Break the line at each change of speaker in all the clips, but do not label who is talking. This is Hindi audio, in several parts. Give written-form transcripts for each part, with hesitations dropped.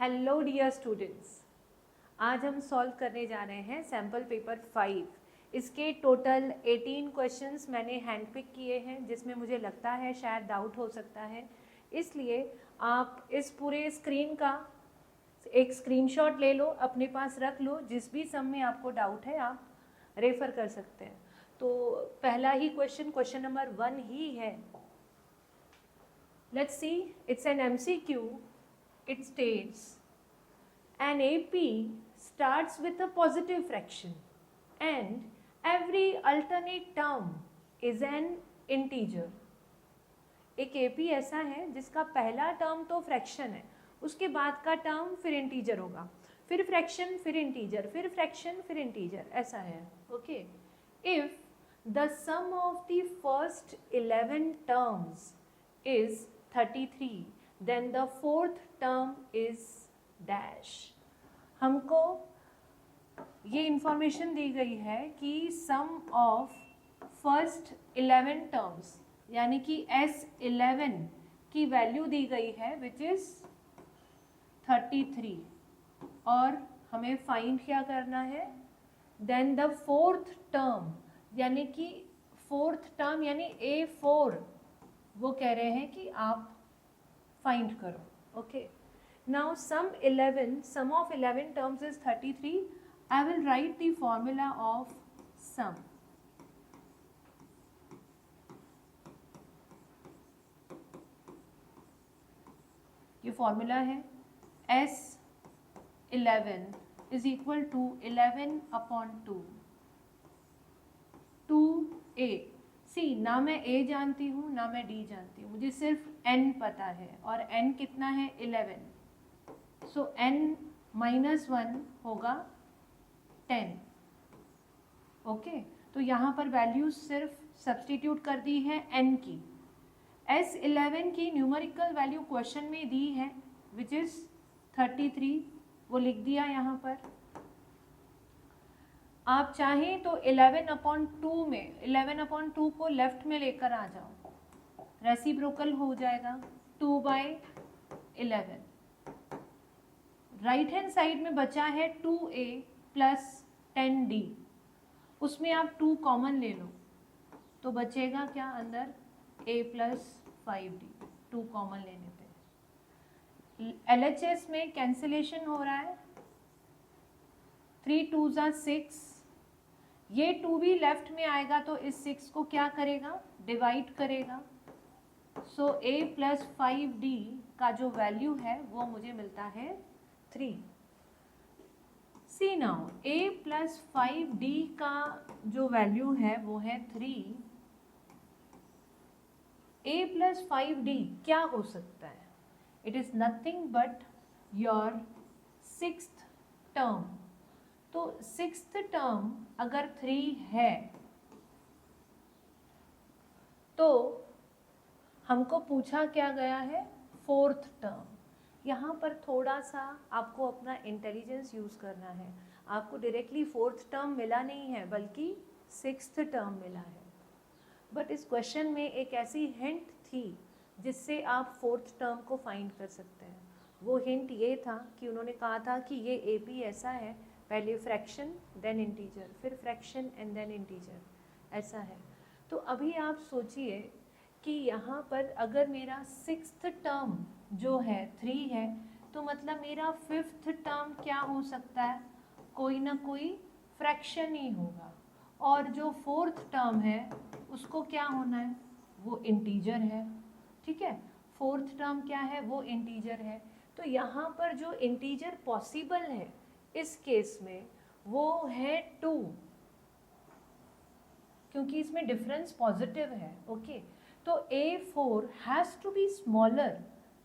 हेलो डियर स्टूडेंट्स, आज हम सॉल्व करने जा रहे हैं सैम्पल पेपर 5। इसके टोटल 18 क्वेश्चंस मैंने हैंड पिक किए हैं, जिसमें मुझे लगता है शायद डाउट हो सकता है। इसलिए आप इस पूरे स्क्रीन का एक स्क्रीनशॉट ले लो, अपने पास रख लो। जिस भी सम में आपको डाउट है आप रेफर कर सकते हैं। तो पहला ही क्वेश्चन नंबर 1 ही है। Let's see, it's an MCQ. It states an AP starts with a positive fraction and every alternate term is an integer. एक AP ऐसा है जिसका पहला टर्म तो फ्रैक्शन है, उसके बाद का टर्म फिर इंटीजर होगा, फिर फ्रैक्शन, फिर इंटीजर, फिर फ्रैक्शन, फिर इंटीजर, ऐसा है। Okay, if the sum of the first 11 terms is 33 then the fourth term is dash. हमको ये इंफॉर्मेशन दी गई है कि सम ऑफ फर्स्ट 11 टर्म्स यानी कि S11 की वैल्यू दी गई है विच इज 33, और हमें फाइंड क्या करना है, देन द फोर्थ टर्म यानी कि फोर्थ टर्म यानी A4 वो कह रहे हैं कि आप फाइंड करो। Okay, now sum of 11 terms is 33. I will write the formula of sum. ये फॉर्मूला है S11 is equal to 11/2 2a. सी, ना मैं A जानती हूँ ना मैं D जानती हूँ, मुझे सिर्फ N पता है, और N कितना है 11. सो N -1 होगा 10. ओके, तो यहाँ पर वैल्यूज सिर्फ सब्सटीट्यूट कर दी है N की। S11 की न्यूमेरिकल वैल्यू क्वेश्चन में दी है विच इज 33, वो लिख दिया यहाँ पर। आप चाहें तो 11/2 में 11/2 को लेफ्ट में लेकर आ जाओ, रेसिप्रोकल हो जाएगा 2/11। राइट हैंड साइड में बचा है 2a प्लस 10d, उसमें आप 2 कॉमन ले लो तो बचेगा क्या अंदर, a प्लस 5d, 2 कॉमन लेने पे। LHS में कैंसिलेशन हो रहा है, 3 2s are 6, ये 2 भी लेफ्ट में आएगा तो इस 6 को क्या करेगा, डिवाइड करेगा। सो a प्लस 5d का जो वैल्यू है वो मुझे मिलता है 3. सी नाउ, a प्लस 5d का जो वैल्यू है वो है 3. a प्लस 5d क्या हो सकता है, it is nothing but your 6th term. तो 6th टर्म अगर 3 है तो हमको पूछा क्या गया है, 4th टर्म. यहाँ पर थोड़ा सा आपको अपना इंटेलिजेंस यूज करना है। आपको डायरेक्टली 4th टर्म मिला नहीं है बल्कि 6th टर्म मिला है, बट इस क्वेश्चन में एक ऐसी हिंट थी जिससे आप 4th टर्म को फाइंड कर सकते हैं। वो हिंट ये था कि उन्होंने कहा था कि ये AP ऐसा है, पहले फ्रैक्शन देन इंटीजर, फिर फ्रैक्शन एंड देन इंटीजर, ऐसा है। तो अभी आप सोचिए कि यहाँ पर अगर मेरा 6th टर्म जो है 3 है, तो मतलब मेरा 5th टर्म क्या हो सकता है, कोई ना कोई फ्रैक्शन ही होगा, और जो 4th टर्म है उसको क्या होना है, वो इंटीजर है। ठीक है, 4th टर्म क्या है, वो इंटीजर है। तो यहाँ पर जो इंटीजर पॉसिबल है इस केस में वो है 2, क्योंकि इसमें डिफरेंस पॉजिटिव है। ओके, तो A4 has to be smaller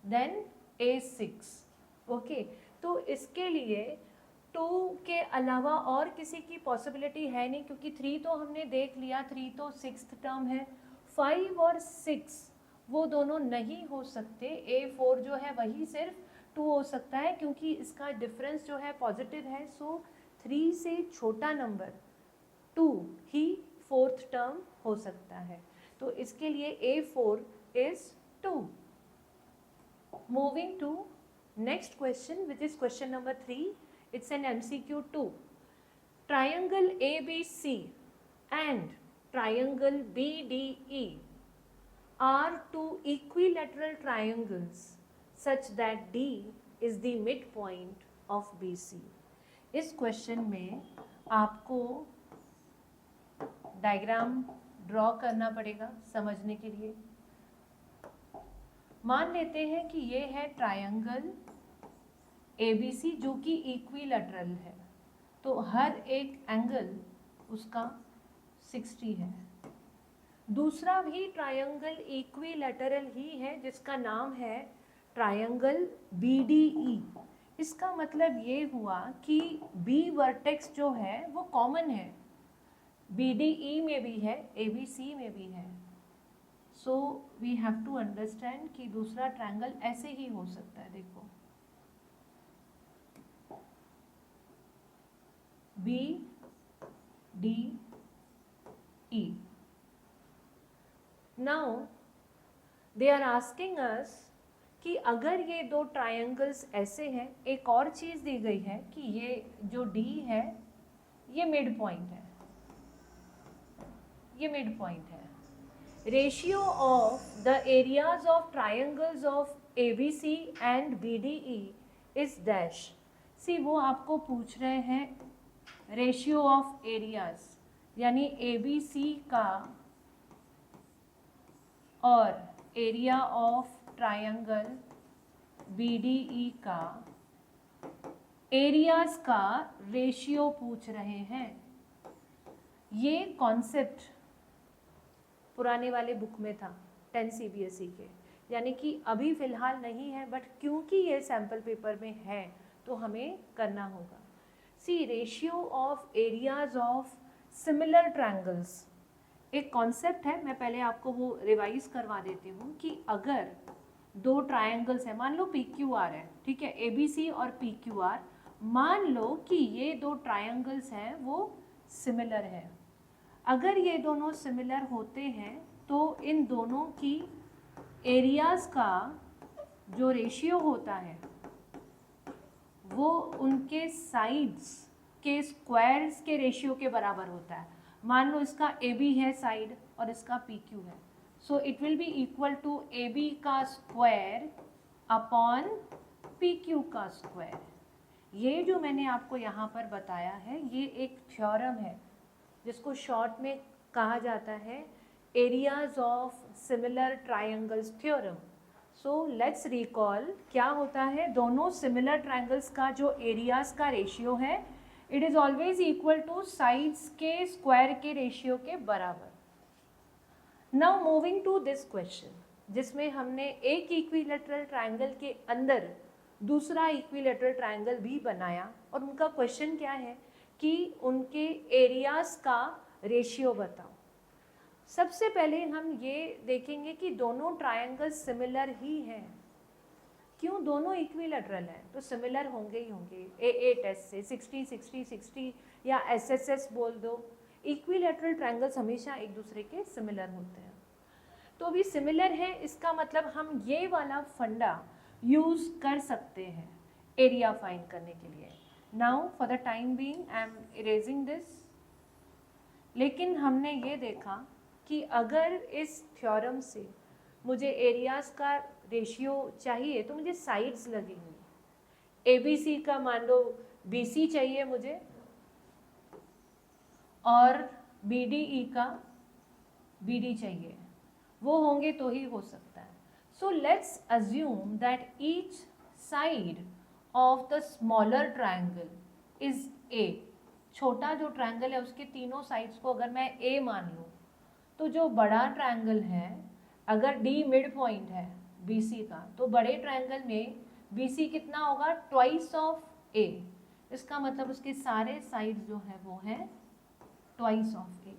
than A6. Okay, तो इसके लिए 2 के अलावा और किसी की पॉसिबिलिटी है नहीं, क्योंकि 3 तो हमने देख लिया, 3 तो 6th टर्म है। 5 और 6 वो दोनों नहीं हो सकते, A4 जो है वही सिर्फ 2 हो सकता है, क्योंकि इसका डिफरेंस जो है पॉजिटिव है। सो 3 से छोटा नंबर 2 ही 4th टर्म हो सकता है। तो इसके लिए A4 is 2. Moving to Next question, which is question number 3. It's an MCQ 2. Triangle ABC and triangle BDE are two equilateral triangles such that D is the midpoint of BC. इस क्वेश्चन में आपको डायग्राम ड्रॉ करना पड़ेगा समझने के लिए। मान लेते हैं कि ये है ट्रायंगल ABC जो कि इक्विलैटरल है, तो हर एक एंगल उसका 60 है। दूसरा भी ट्रायंगल इक्विलैटरल ही है जिसका नाम है ट्रायंगल BDE। इसका मतलब ये हुआ कि B वर्टेक्स जो है वो कॉमन है, BDE में भी है, ABC में भी है। So we have to understand कि दूसरा ट्रायंगल ऐसे ही हो सकता है। देखो BDE। Now they are asking us कि अगर ये दो ट्रायंगल्स ऐसे हैं, एक और चीज़ दी गई है कि ये जो D है ये मिड पॉइंट है, ये मिड पॉइंट है। Ratio of the areas of triangles of ABC and BDE is dash. See वो आपको पूछ रहे हैं रेशियो ऑफ एरियाज, यानी ABC का और एरिया ऑफ ट्रायंगल BDE का एरियाज का रेशियो पूछ रहे हैं। ये कॉन्सेप्ट पुराने वाले बुक में था 10 CBSE के, यानी कि अभी फ़िलहाल नहीं है, बट क्योंकि ये सैम्पल पेपर में है तो हमें करना होगा। See ratio of areas of similar triangles एक कॉन्सेप्ट है, मैं पहले आपको वो रिवाइज करवा देती हूँ कि अगर दो ट्रायंगल्स हैं, मान लो PQR है, ठीक है, ABC और PQR, मान लो कि ये दो ट्रायंगल्स हैं वो सिमिलर है। अगर ये दोनों सिमिलर होते हैं तो इन दोनों की एरियाज का जो रेशियो होता है वो उनके साइड्स के स्क्वायर्स के रेशियो के बराबर होता है। मान लो इसका AB है साइड और इसका PQ है, so it will be equal to AB का स्क्वायर अपॉन PQ का स्क्वायर। ये जो मैंने आपको यहाँ पर बताया है ये एक थ्योरम है जिसको शॉर्ट में कहा जाता है areas of similar triangles theorem. So let's recall क्या होता है, दोनों सिमिलर ट्रायंगल्स का जो एरियाज का रेशियो है it is always equal to sides के स्क्वायर के रेशियो के बराबर। Now moving to this question जिसमें हमने एक इक्विलैटरल ट्रायंगल के अंदर दूसरा इक्विलैटरल ट्रायंगल भी बनाया, और उनका क्वेश्चन क्या है कि उनके एरियाज का रेशियो बताओ। सबसे पहले हम ये देखेंगे कि दोनों ट्रायंगल सिमिलर ही हैं। क्यों? दोनों इक्विलैटरल हैं तो सिमिलर होंगे ही होंगे। AA टेस्ट से 60 60 60 या SSS बोल दो, इक्विलैटरल ट्रायंगल्स हमेशा एक दूसरे के सिमिलर होते हैं। तो अभी सिमिलर है इसका मतलब हम ये वाला फंडा यूज़ कर सकते हैं एरिया फाइंड करने के लिए। Now for the time being I am erasing this. लेकिन हमने ये देखा कि अगर इस थ्योरम से मुझे एरियाज का रेशियो चाहिए तो मुझे साइड्स लगेंगी। ABC का मान लो BC चाहिए मुझे और BDE का BD चाहिए, वो होंगे तो ही हो सकता है। So let's assume that each side of the smaller triangle is A। छोटा जो ट्रायंगल है उसके तीनों साइड्स को अगर मैं A मान लूँ तो जो बड़ा ट्रायंगल है अगर D मिड पॉइंट है BC का, तो बड़े ट्रायंगल में BC कितना होगा? Twice of A। इसका मतलब उसके सारे साइड्स जो है वो है twice of A।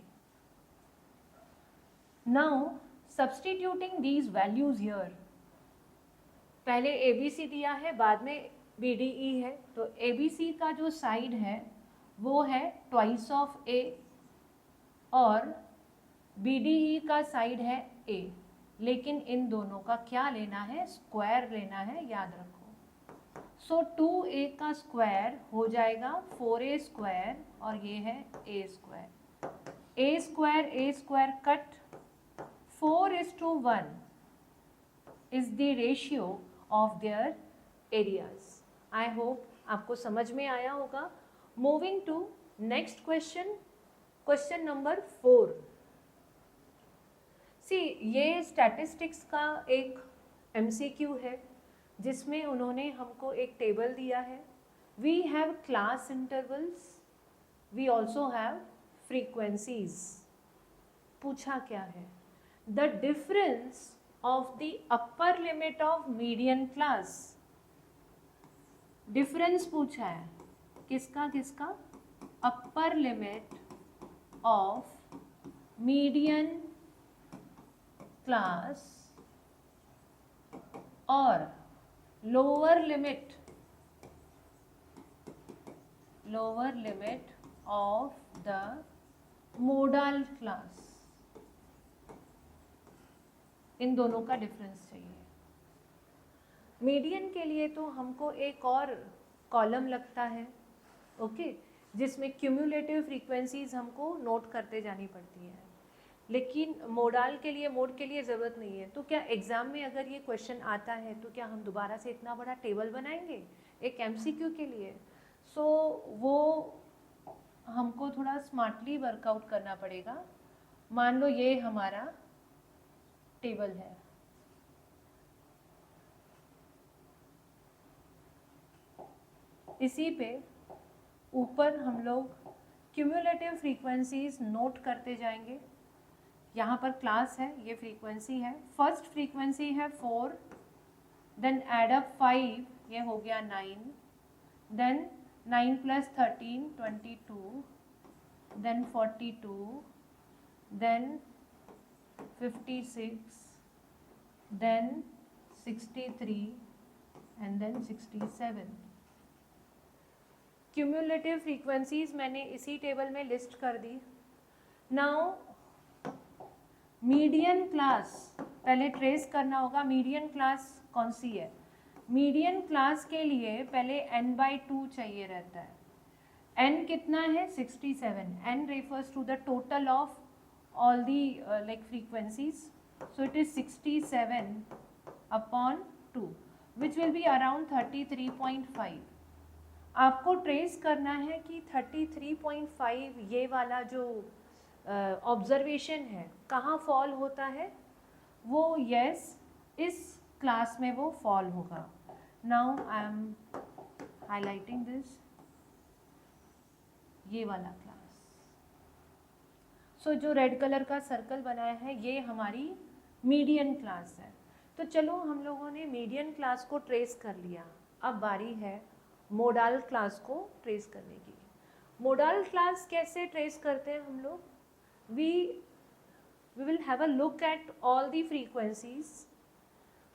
Now substituting these values here, पहले ABC दिया है बाद में BDE है, तो ABC का जो साइड है वो है ट्वाइस ऑफ A और BDE का साइड है A, लेकिन इन दोनों का क्या लेना है? स्क्वायर लेना है, याद रखो। सो 2a का स्क्वायर हो जाएगा 4a स्क्वायर और ये है a square. a square cut, 4:1 is the ratio of their areas. I hope आपको समझ में आया होगा। Moving to next question, question number 4. See, ये statistics का एक MCQ है जिसमें उन्होंने हमको एक टेबल दिया है। We have class intervals, we also have frequencies. पूछा क्या है? The difference of the upper limit of median class. Difference पूछा है किसका किसका? Upper limit of median class और lower limit of the modal class. इन दोनों का डिफरेंस चाहिए। मीडियन के लिए तो हमको एक और कॉलम लगता है, ओके, जिसमें क्यूमुलेटिव फ्रीक्वेंसीज हमको नोट करते जानी पड़ती है, लेकिन मोड के लिए ज़रूरत नहीं है। तो क्या एग्ज़ाम में अगर ये क्वेश्चन आता है तो क्या हम दोबारा से इतना बड़ा टेबल बनाएंगे एक MCQ के लिए? सो वो हमको थोड़ा स्मार्टली वर्कआउट करना पड़ेगा। मान लो ये हमारा टेबल है, इसी पे ऊपर हम लोग क्यूमुलेटिव फ्रीक्वेंसीज नोट करते जाएंगे। यहाँ पर क्लास है, ये फ्रीक्वेंसी है, फर्स्ट फ्रीक्वेंसी है 4, देन एड अप 5, ये हो गया 9, then 9 + 13 22, then 42, then 56, then 63 and then 67. Cumulative frequencies मैंने इसी टेबल में लिस्ट कर दी। नाउ मीडियन क्लास पहले ट्रेस करना होगा। मीडियन क्लास कौन सी है? मीडियन क्लास के लिए पहले n/2 चाहिए रहता है। n कितना है? 67. n refers to the total of all the frequencies. So it is 67/2, which will be around 33.5. आपको ट्रेस करना है कि 33.5 ये वाला जो ऑब्जर्वेशन है कहाँ फॉल होता है। वो यस इस क्लास में वो फॉल होगा। Now I am highlighting this, ये वाला क्लास। सो जो रेड कलर का सर्कल बनाया है ये हमारी मीडियन क्लास है। तो चलो हम लोगों ने मीडियन क्लास को ट्रेस कर लिया, अब बारी है मोडाल क्लास को ट्रेस करने की। मोडाल क्लास कैसे ट्रेस करते हैं हम लोग? We will have a look at all the frequencies.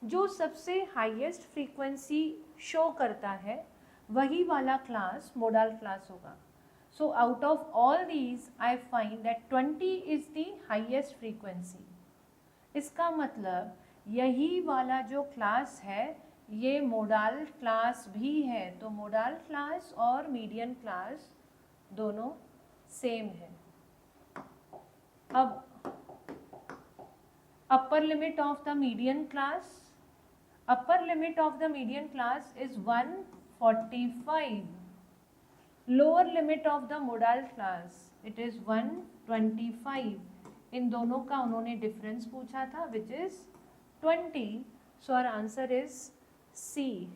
जो सबसे हाईएस्ट फ्रीक्वेंसी शो करता है वही वाला क्लास मोडाल क्लास होगा। So out of all these I find that 20 is the highest frequency. इसका मतलब यही वाला जो क्लास है ये मोडाल क्लास भी है। तो मोडाल क्लास और मीडियन क्लास दोनों सेम है। अब upper limit of the median class, upper limit of the median class is 145. Lower limit of the modal class it is 125. इन दोनों का उन्होंने डिफरेंस पूछा था which is 20. So our answer is C.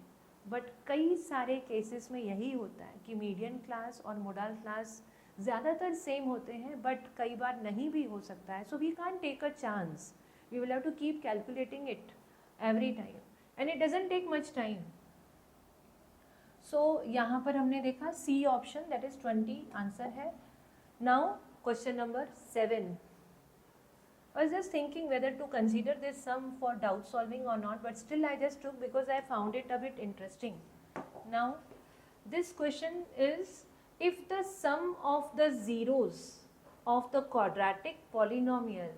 But कई सारे केसेस में यही होता है कि मीडियन क्लास और मोडाल क्लास ज़्यादातर सेम होते हैं, बट कई बार नहीं भी हो सकता है। So we can't take a chance, we will have to keep calculating it every time and it doesn't take much time. So यहाँ पर हमने देखा see option that is 20 answer है। Now question number 7. I was just thinking whether to consider this sum for doubt solving or not, but still I just took because I found it a bit interesting. Now this question is, if the sum of the zeros of the quadratic polynomial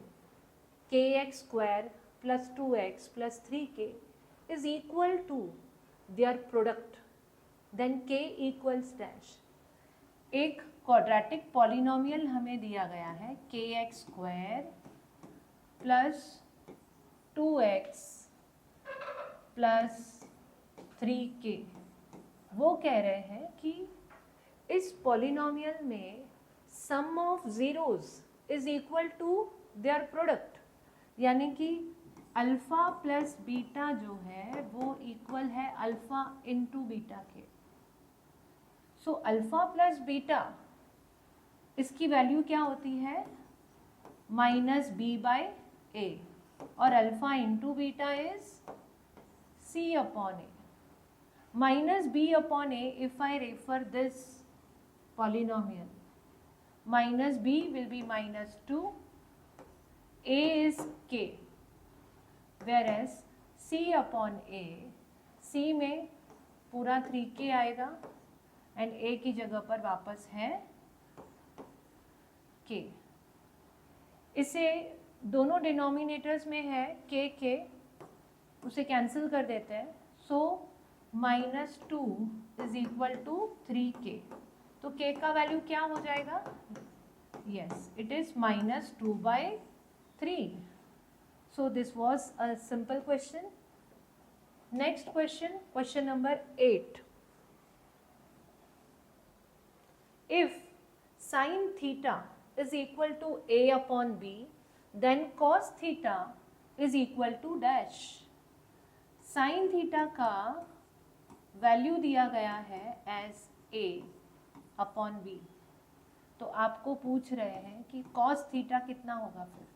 kx square plus 2x plus 3k is equal to their product, then k equals dash. एक क्वाड्रेटिक पॉलिनोमियल हमें दिया गया है kx square plus 2x plus 3k। वो कह रहे हैं कि इस पॉलिनोमियल में sum of zeros is equal to their product, यानी कि अल्फा प्लस बीटा जो है वो इक्वल है अल्फा इंटू बीटा के। सो अल्फा प्लस बीटा इसकी वैल्यू क्या होती है माइनस बी बाय ए, और alpha into beta is C upon A. Minus B upon A, if I refer this polynomial, minus b will be minus 2, a is k, whereas c upon a, c में पूरा 3k आएगा एंड a की जगह पर वापस है k। इसे दोनों डिनोमिनेटर्स में है k, उसे कैंसिल कर देते हैं। So minus 2 is equal to 3k। तो k का वैल्यू क्या हो जाएगा? Yes, it is minus 2/3। So this was a simple question. Next question, question number 8। If sine theta is equal to a upon b, then cos theta is equal to dash. Sine theta का वैल्यू दिया गया है एज a अपॉन बी, तो आपको पूछ रहे हैं कि कॉस थीटा कितना होगा। फिर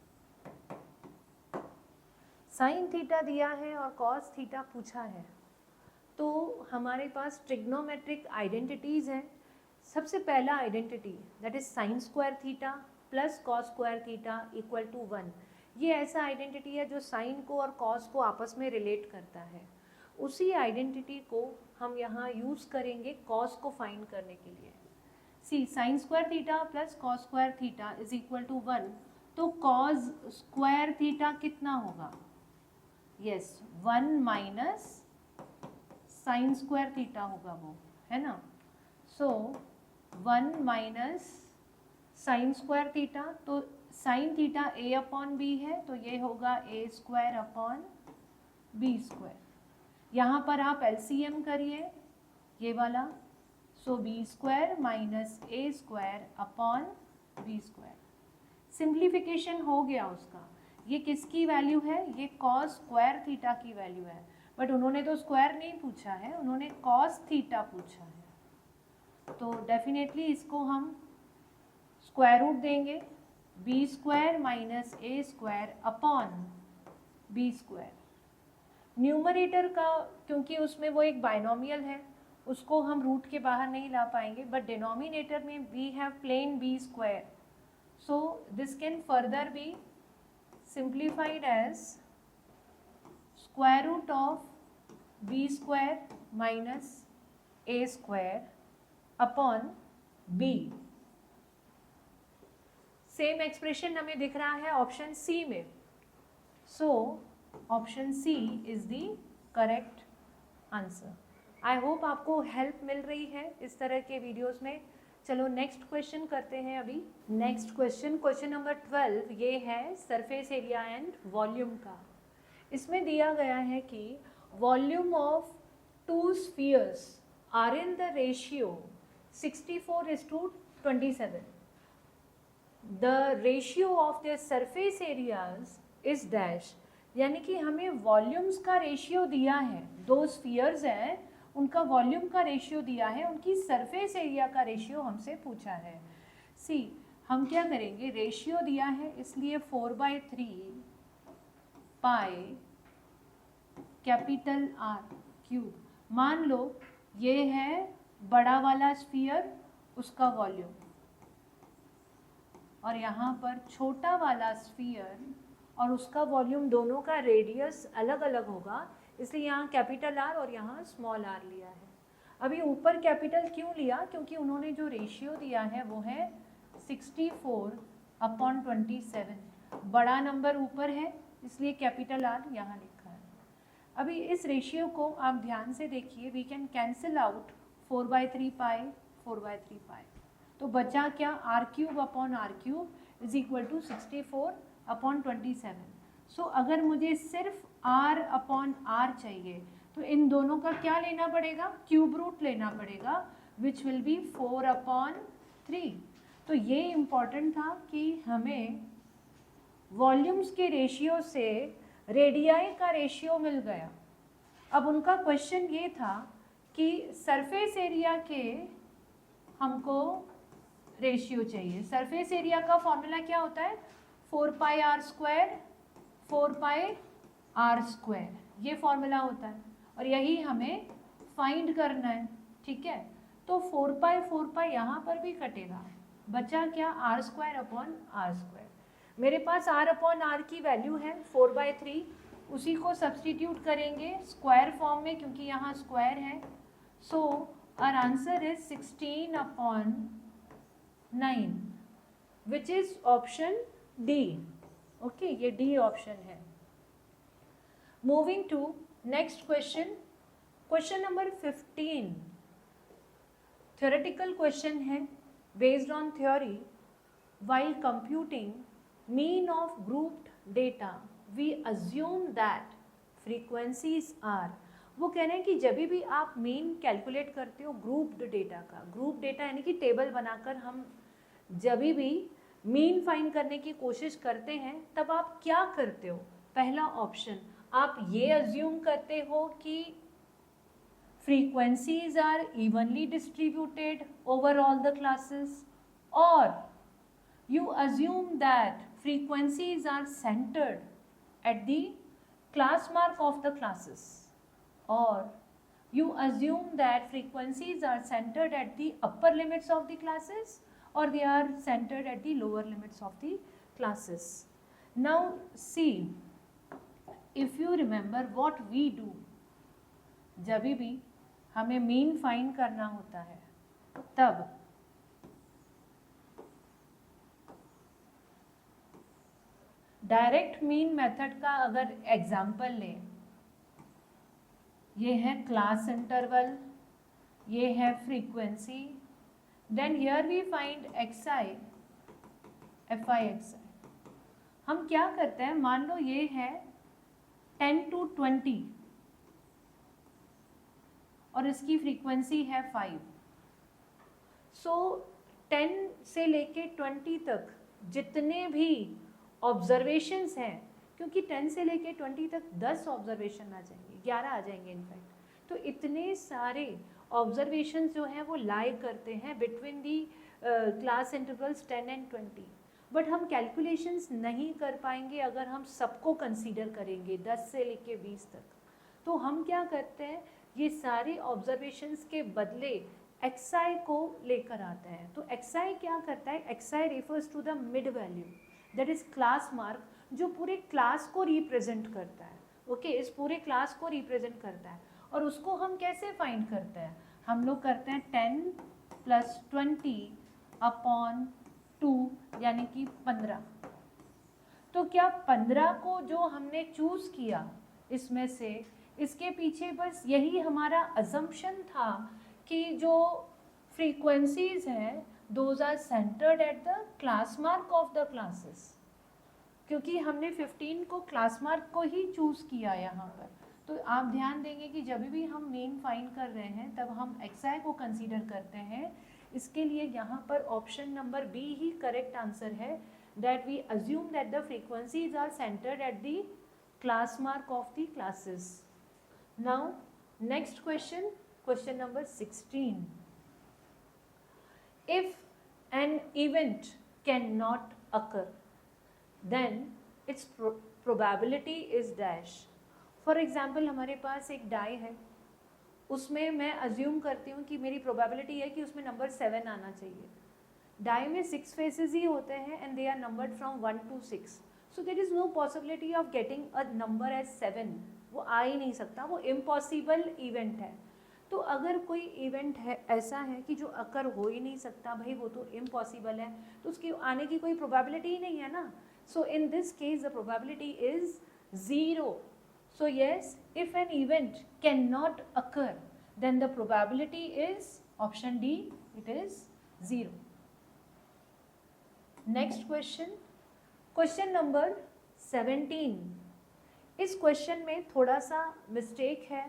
साइन थीटा दिया है और कॉस थीटा पूछा है, तो हमारे पास ट्रिग्नोमेट्रिक आइडेंटिटीज हैं। सबसे पहला identity that is sine square theta plus cos square theta equal to 1। ये ऐसा आइडेंटिटी है जो साइन को और कॉस को आपस में रिलेट करता है। उसी आइडेंटिटी को हम यहाँ यूज़ करेंगे कॉस को फाइंड करने के लिए। See, sine square theta plus cos square theta is equal to 1, तो कॉस स्क्वायर थीटा कितना होगा? Yes, 1 minus sine square theta होगा वो, है ना। So 1 minus sine square theta, तो sine theta a upon B है, तो ये होगा a square upon B square. यहाँ पर आप एलसीएम करिए ये वाला, so B square minus A square upon B square. Simplification हो गया उसका। ये किसकी वैल्यू है? ये कॉस स्क्वायर थीटा की वैल्यू है, बट उन्होंने तो स्क्वायर नहीं पूछा है, उन्होंने कॉस थीटा पूछा है। तो डेफिनेटली इसको हम स्क्वायर रूट देंगे, B square minus A square upon B square. Numerator का, क्योंकि उसमें वो एक बाइनोमियल है, उसको हम रूट के बाहर नहीं ला पाएंगे, बट डिनोमिनेटर में we have plain B square, so this can further be simplified as square root of B square minus A square upon B. Same expression हमें दिख रहा है ऑप्शन सी में, so option C is the correct answer. I hope आपको हेल्प मिल रही है इस तरह के वीडियोस में। चलो नेक्स्ट क्वेश्चन करते हैं अभी। नेक्स्ट क्वेश्चन, क्वेश्चन नंबर 12, ये है सरफेस एरिया एंड वॉल्यूम का। इसमें दिया गया है कि volume of 2 spheres are in the ratio 64:27। The ratio of their surface areas is dash, यानी कि हमें वॉल्यूम्स का रेशियो दिया है। 2 स्फीयर्स हैं, उनका वॉल्यूम का रेशियो दिया है, उनकी सरफेस एरिया का रेशियो हमसे पूछा है। सी, हम क्या करेंगे, रेशियो दिया है इसलिए 4/3 पाई कैपिटल आर क्यूब। मान लो ये है बड़ा वाला स्फीयर, उसका वॉल्यूम, और यहाँ पर छोटा वाला स्फीयर और उसका वॉल्यूम, दोनों का रेडियस अलग अलग होगा, इसलिए यहाँ कैपिटल आर और यहाँ स्मॉल आर लिया है। अभी ऊपर कैपिटल क्यों लिया? क्योंकि उन्होंने जो रेशियो दिया है वो है 64/27। बड़ा नंबर ऊपर है इसलिए कैपिटल आर यहाँ लिखा है। अभी इस रेशियो को आप ध्यान से देखिए, we can cancel out 4/3 pi 4/3 pi. तो बचा क्या, R cube upon R cube is equal to 64/27। So अगर मुझे सिर्फ r अपॉन r चाहिए तो इन दोनों का क्या लेना पड़ेगा, क्यूब रूट लेना पड़ेगा, विच विल बी 4/3। तो ये इम्पॉर्टेंट था कि हमें वॉल्यूम्स के रेशियो से रेडियाई का रेशियो मिल गया। अब उनका क्वेश्चन ये था कि सरफेस एरिया के हमको रेशियो चाहिए। सरफेस एरिया का फॉर्मूला क्या होता है, 4πr², 4πr², ये फॉर्मूला होता है और यही हमें फाइंड करना है। ठीक है, तो 4π यहाँ पर भी कटेगा, बचा क्या, r² अपॉन r²। मेरे पास r अपॉन r की वैल्यू है 4/3, उसी को सब्सटीट्यूट करेंगे स्क्वायर फॉर्म में क्योंकि यहाँ स्क्वायर है। So our answer is 16/9 which is option D. Okay, ये डी ऑप्शन है। Moving to next question, question number 15 theoretical question है, based on theory while computing mean of grouped data we assume that frequencies are, वो कह रहे हैं कि जब भी आप मीन कैलकुलेट करते हो ग्रुप्ड डेटा का, ग्रुप डेटा यानी कि टेबल बनाकर हम जब भी मीन फाइंड करने की कोशिश करते हैं तब आप क्या करते हो, पहला ऑप्शन आप ये अज्यूम करते हो कि frequencies are evenly distributed over all the classes, or you assume that frequencies are centered at the class mark of the classes, or you assume that frequencies are centered at the upper limits of the classes or they are centered at the lower limits of the classes. Now see, if you remember what we do, जब भी हमें मीन फाइंड करना होता है तब डायरेक्ट मीन मेथड का अगर एग्जाम्पल लें, ये है क्लास इंटरवल, ये है frequency, then here we find xi fi xi। हम क्या करते हैं, मान लो ये है 10 to 20 और इसकी फ्रीक्वेंसी है 5। सो 10 से लेके 20 तक जितने भी ऑब्जर्वेशंस हैं, क्योंकि 10 से लेके 20 तक 10 ऑब्जर्वेशन आ जाएंगे, 11 आ जाएंगे इनफैक्ट, तो इतने सारे ऑब्जर्वेशंस जो हैं वो लाई करते हैं between the class intervals 10 and 20। But हम कैलकुलेशंस नहीं कर पाएंगे अगर हम सबको कंसीडर करेंगे 10 से लेके 20 तक। तो हम क्या करते हैं, ये सारे ऑब्जर्वेशंस के बदले xi को लेकर आते हैं। तो xi क्या करता है, xi refers to the mid value, that is class mark, जो पूरे क्लास को रिप्रेजेंट करता है। ओके, इस पूरे क्लास को रिप्रेजेंट करता है। और उसको हम कैसे फाइंड करते हैं, हम लोग करते हैं 10 + 20/2 यानी कि 15। तो क्या 15 को जो हमने चूज किया इसमें से, इसके पीछे बस यही हमारा अजम्पशन था कि जो फ्रीक्वेंसीज हैं those are centred at the class mark of the classes, क्योंकि हमने 15 को क्लास मार्क को ही चूज किया यहाँ पर। तो आप ध्यान देंगे कि जब भी हम मीन फाइंड कर रहे हैं तब हम xi को कंसीडर करते हैं। इसके लिए यहाँ पर ऑप्शन नंबर बी ही करेक्ट आंसर है, that we assume that the frequencies are centred at the class mark of the classes. Now next question, question number 16. If an event cannot occur, then its probability is dash. For example, हमारे पास एक die है, उसमें मैं assume करती हूँ कि मेरी probability है कि उसमें नंबर 7 आना चाहिए। die में 6 faces ही होते हैं and they are numbered from 1 to 6. So there is no possibility of getting a number as 7. वो आ ही नहीं सकता, वो इम्पॉसिबल इवेंट है। तो अगर कोई इवेंट है ऐसा है कि जो अकर हो ही नहीं सकता, भाई वो तो इम्पॉसिबल है, तो उसकी आने की कोई प्रोबेबिलिटी ही नहीं है ना। So in this case the probability is 0. So yes, if an event can not occur then the probability is option D, it is 0. Next question, question number 17. इस क्वेश्चन में थोड़ा सा मिस्टेक है,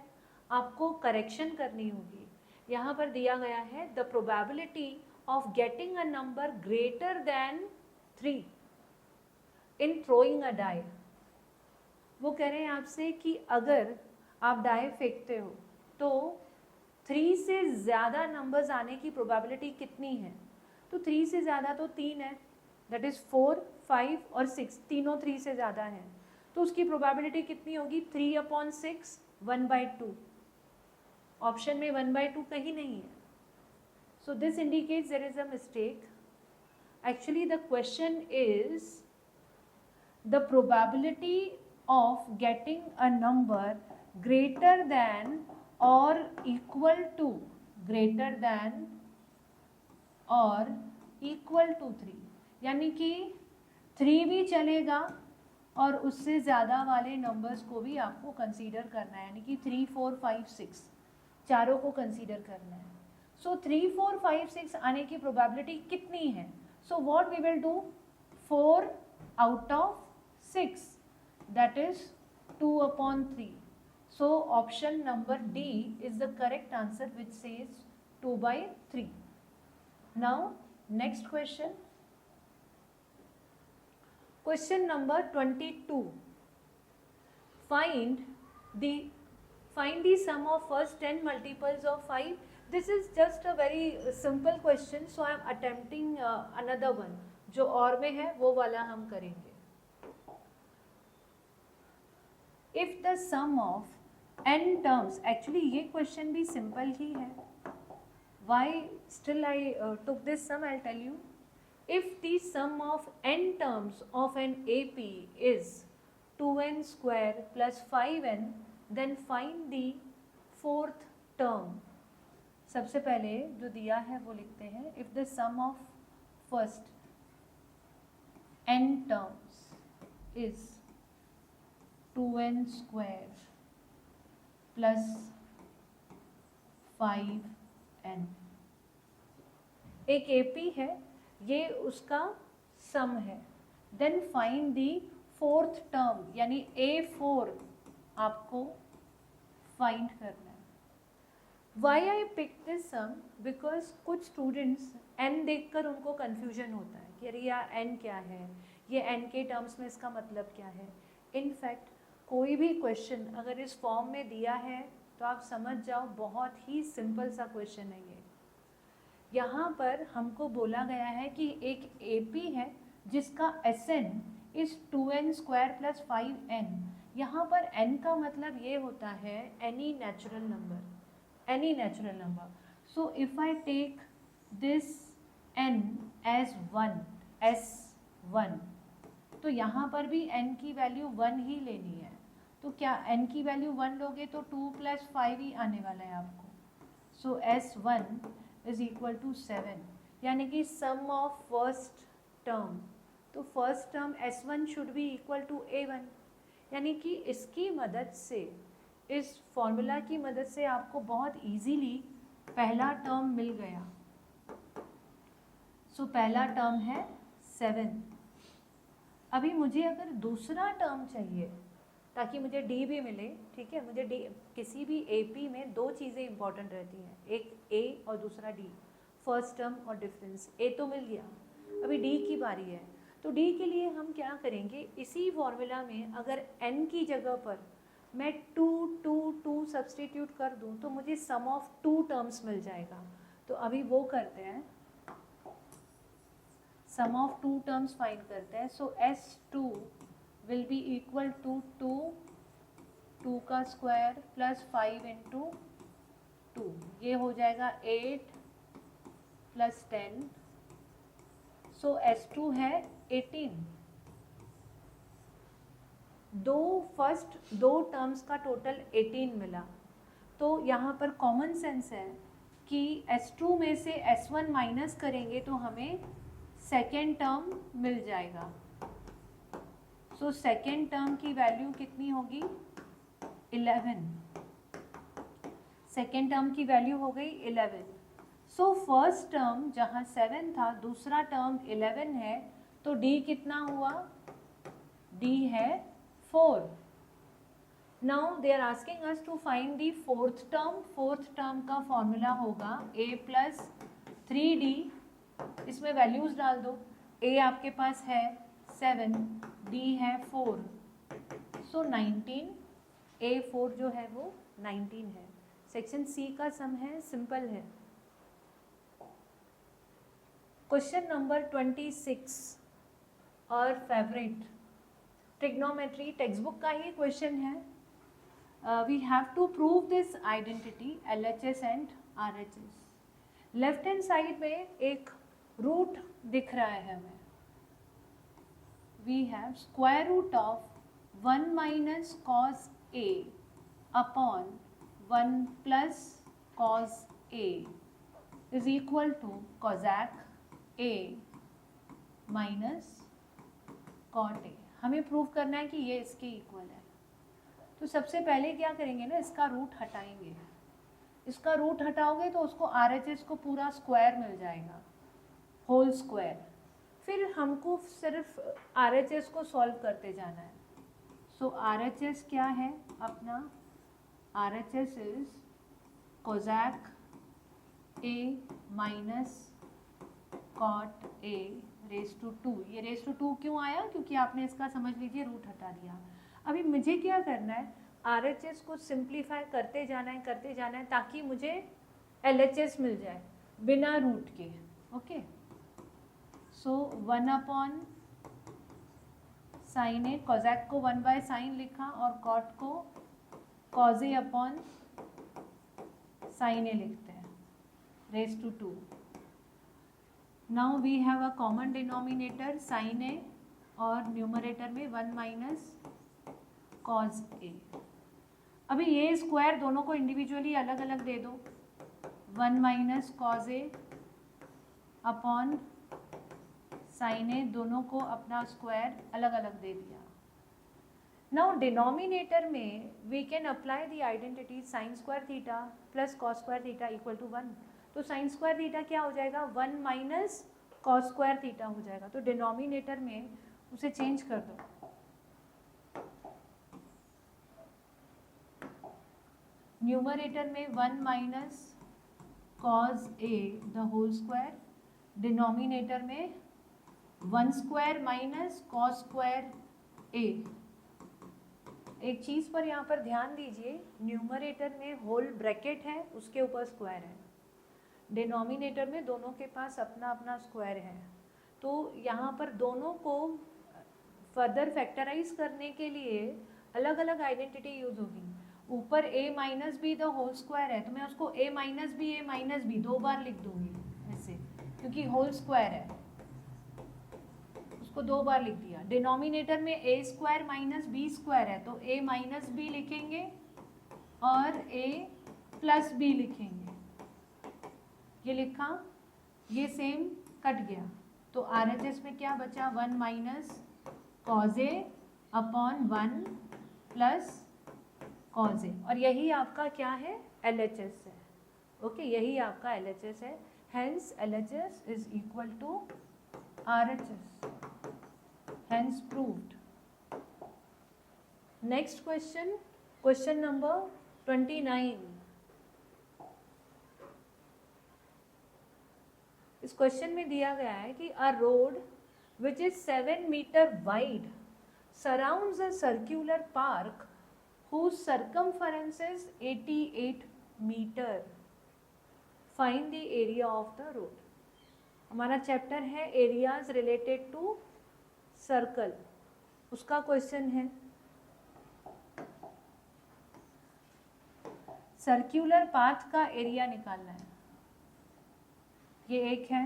आपको करेक्शन करनी होगी. यहाँ पर दिया गया है the probability of getting a number greater than 3 in throwing a die. वो कह रहे हैं आपसे कि अगर आप डाई फेंकते हो तो 3 से ज़्यादा नंबर्स आने की प्रोबेबिलिटी कितनी है. तो 3 से ज़्यादा तो 3 है, दैट इज़ 4, 5 और 6, तीनों 3 से ज़्यादा हैं. तो उसकी प्रोबेबिलिटी कितनी होगी? 3/6, 1/2. ऑप्शन में 1/2 कहीं नहीं है. So this indicates there is a mistake. Actually the question is the probability of getting a number greater than और इक्वल टू, ग्रेटर देन और इक्वल टू 3. यानी कि 3 भी चलेगा और उससे ज़्यादा वाले नंबर्स को भी आपको कंसीडर करना है. यानी कि 3, 4, 5, 6 चारों को कंसीडर करना है. सो 3, 4, 5, 6 आने की प्रोबेबिलिटी कितनी है? So what we will do, 4 out of 6, that is 2/3. So option number D is the correct answer, which says 2/3. Now next question, question number 22. Find the sum of first 10 multiples of 5. This is just a very simple question, so I am attempting another one. जो और में है वो वाला हम करेंगे. If the sum of n terms, actually ये question भी simple ही है. Why still I took this sum, I'll tell you. If the sum of n terms of an AP is 2n square plus 5n, then find the fourth term. सबसे पहले जो दिया है वो लिखते हैं. If the sum of first n terms is 2n square plus 5n, एक AP है, ये उसका सम है. Then find the fourth term, यानी A4 आपको फाइंड करना है. Why I pick this sum, because कुछ स्टूडेंट्स n देखकर उनको कन्फ्यूजन होता है कि अरे यार n क्या है, ये n के टर्म्स में इसका मतलब क्या है. इनफैक्ट कोई भी क्वेश्चन अगर इस फॉर्म में दिया है तो आप समझ जाओ बहुत ही सिंपल सा क्वेश्चन है ये. यहाँ पर हमको बोला गया है कि एक AP है जिसका Sn is 2n square plus 5n. यहाँ पर n का मतलब ये होता है any natural number, any natural number. So if I take this n as 1, S1, तो यहाँ पर भी n की वैल्यू 1 ही लेनी है. तो क्या n की वैल्यू 1 लोगे तो 2 + 5 ही आने वाला है आपको. सो S1 इज इक्वल टू 7, यानी कि सम ऑफ फर्स्ट टर्म. तो first term S1 should be equal to A1. यानी कि इसकी मदद से, इस फॉर्मूला की मदद से आपको बहुत इजीली पहला टर्म मिल गया. सो पहला टर्म है 7. अभी मुझे अगर दूसरा टर्म चाहिए ताकि मुझे D भी मिले, ठीक है, मुझे D, किसी भी AP में दो चीज़ें इंपॉर्टेंट रहती हैं, एक A और दूसरा D, फर्स्ट टर्म और डिफरेंस. A तो मिल गया, अभी D की बारी है. तो D के लिए हम क्या करेंगे, इसी फॉर्मूला में अगर n की जगह पर मैं 2, 2, 2 सब्सटीट्यूट कर दूं तो मुझे सम ऑफ 2 टर्म्स मिल जाएगा. तो अभी वो करते हैं, सम ऑफ 2 टर्म्स फाइंड करते हैं. सो S2 will be equal to 2 का स्क्वायर प्लस 5 × 2, ये हो जाएगा 8 + 10. सो S2 है 18. दो टर्म्स का टोटल 18 मिला. तो यहाँ पर कॉमन सेंस है कि S2 में से S1 माइनस करेंगे तो हमें सेकेंड टर्म मिल जाएगा. सो सेकेंड टर्म की वैल्यू कितनी होगी, 11. सेकेंड टर्म की वैल्यू हो गई 11। सो फर्स्ट टर्म जहाँ 7 था, दूसरा टर्म 11 है, तो d कितना हुआ? d है 4। Now they are asking us to find the fourth term. Fourth term का फॉर्मूला होगा a प्लस 3d, इसमें वैल्यूज डाल दो। a आपके पास है 7, d है 4, सो 19, a4 जो है वो 19 है। सेक्शन सी का सम है, सिंपल है। क्वेश्चन नंबर 26 और फेवरेट, ट्रिग्नोमेट्री, टेक्स्ट बुक का ही क्वेश्चन है। We have to prove this identity LHS and RHS। Left hand side में एक रूट दिख रहा है हमें। We have square root of 1 minus cos A अपॉन 1 plus cos A is equal to cosec A minus cot A। हमें प्रूव करना है कि ये इसके इक्वल है। तो सबसे पहले क्या करेंगे ना, इसका रूट हटाएंगे। इसका रूट हटाओगे तो उसको RHS को पूरा स्क्वायर मिल जाएगा, होल स्क्वायर। फिर हमको सिर्फ RHS को सॉल्व करते जाना है। सो RHS क्या है अपना? RHS is cosec A minus cot A raise to 2। ये रेज टू 2 क्यों आया? क्योंकि आपने इसका समझ लीजिए रूट हटा दिया। अभी मुझे क्या करना है, RHS को सिंप्लीफाई करते जाना है ताकि मुझे LHS मिल जाए बिना रूट के। Okay, so 1 upon sine A, cosec को 1 बाय साइन लिखा और कॉट को cos A upon sine A लिखते हैं, raise to 2। Now we have a common denominator sine A और न्यूमरेटर में 1 माइनस कॉज ए। अभी ये स्क्वायर दोनों को इंडिविजुअली अलग अलग दे दो, 1 minus cos A upon sine A, दोनों को अपना स्क्वायर अलग अलग दे दिया। नाउ डिनोमिनेटर में we can apply the identity sine square theta plus cos square theta equal to 1। तो साइन स्क्वायर थीटा क्या हो जाएगा? 1 माइनस कॉस स्क्वायर थीटा हो जाएगा। तो डिनोमिनेटर में उसे चेंज कर दो। न्यूमरेटर में 1 minus cos A the whole square, denominator में 1 square minus cos square A. एक चीज़ पर यहाँ पर ध्यान दीजिए, न्यूमरेटर में होल ब्रैकेट है, उसके ऊपर स्क्वायर है। डिनोमिनेटर में दोनों के पास अपना अपना स्क्वायर है। तो यहाँ पर दोनों को फर्दर फैक्टराइज करने के लिए अलग अलग आइडेंटिटी यूज होगी। ऊपर a minus B the whole square है, तो मैं उसको a माइनस बी 2 बार लिख दूंगी ऐसे, क्योंकि होल स्क्वायर है, उसको 2 बार लिख दिया। डिनोमिनेटर में a square minus B square है, तो a माइनस बी लिखेंगे और a प्लस बी लिखेंगे। ये लिखा, ये सेम कट गया, तो RHS में क्या बचा? 1 minus cos A upon 1 plus cos ए, और यही आपका क्या है? LHS है। ओके, यही आपका LHS है। Hence LHS is equal to RHS, hence proved. Next question, question number 29। इस क्वेश्चन में दिया गया है कि a road which is 7 metre wide surrounds a circular park whose circumference is 88 meter. Find the area of the road. हमारा चैप्टर है एरियाज रिलेटेड टू सर्कल, उसका क्वेश्चन है। सर्क्यूलर पाथ का एरिया निकालना है। ये एक है,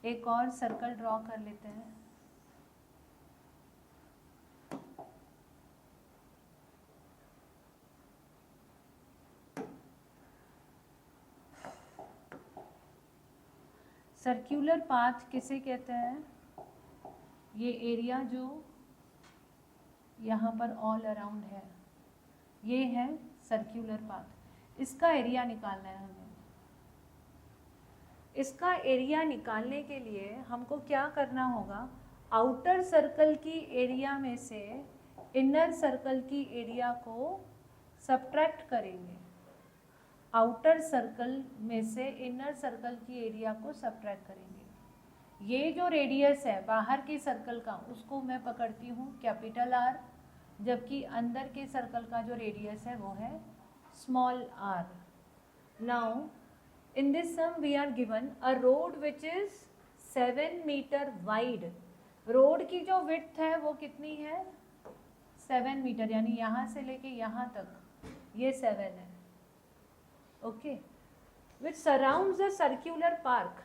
एक और सर्कल ड्रॉ कर लेते हैं। सर्क्यूलर पाथ किसे कहते हैं? ये एरिया जो यहाँ पर ऑल अराउंड है, ये है सर्क्यूलर पाथ। इसका एरिया निकालना है हमें। इसका एरिया निकालने के लिए हमको क्या करना होगा, आउटर सर्कल की एरिया में से इनर सर्कल की एरिया को सब्ट्रैक्ट करेंगे। आउटर सर्कल में से इनर सर्कल की एरिया को सब्ट्रैक्ट करेंगे। ये जो रेडियस है बाहर के सर्कल का, उसको मैं पकड़ती हूँ कैपिटल आर, जबकि अंदर के सर्कल का जो रेडियस है वो है small R. Now in this sum we are given a road which is 7 metre wide. Road की जो विड्थ है वो कितनी है, 7 मीटर, यानी यहाँ से लेके यहाँ तक ये 7 है। Okay, which surrounds the circular park,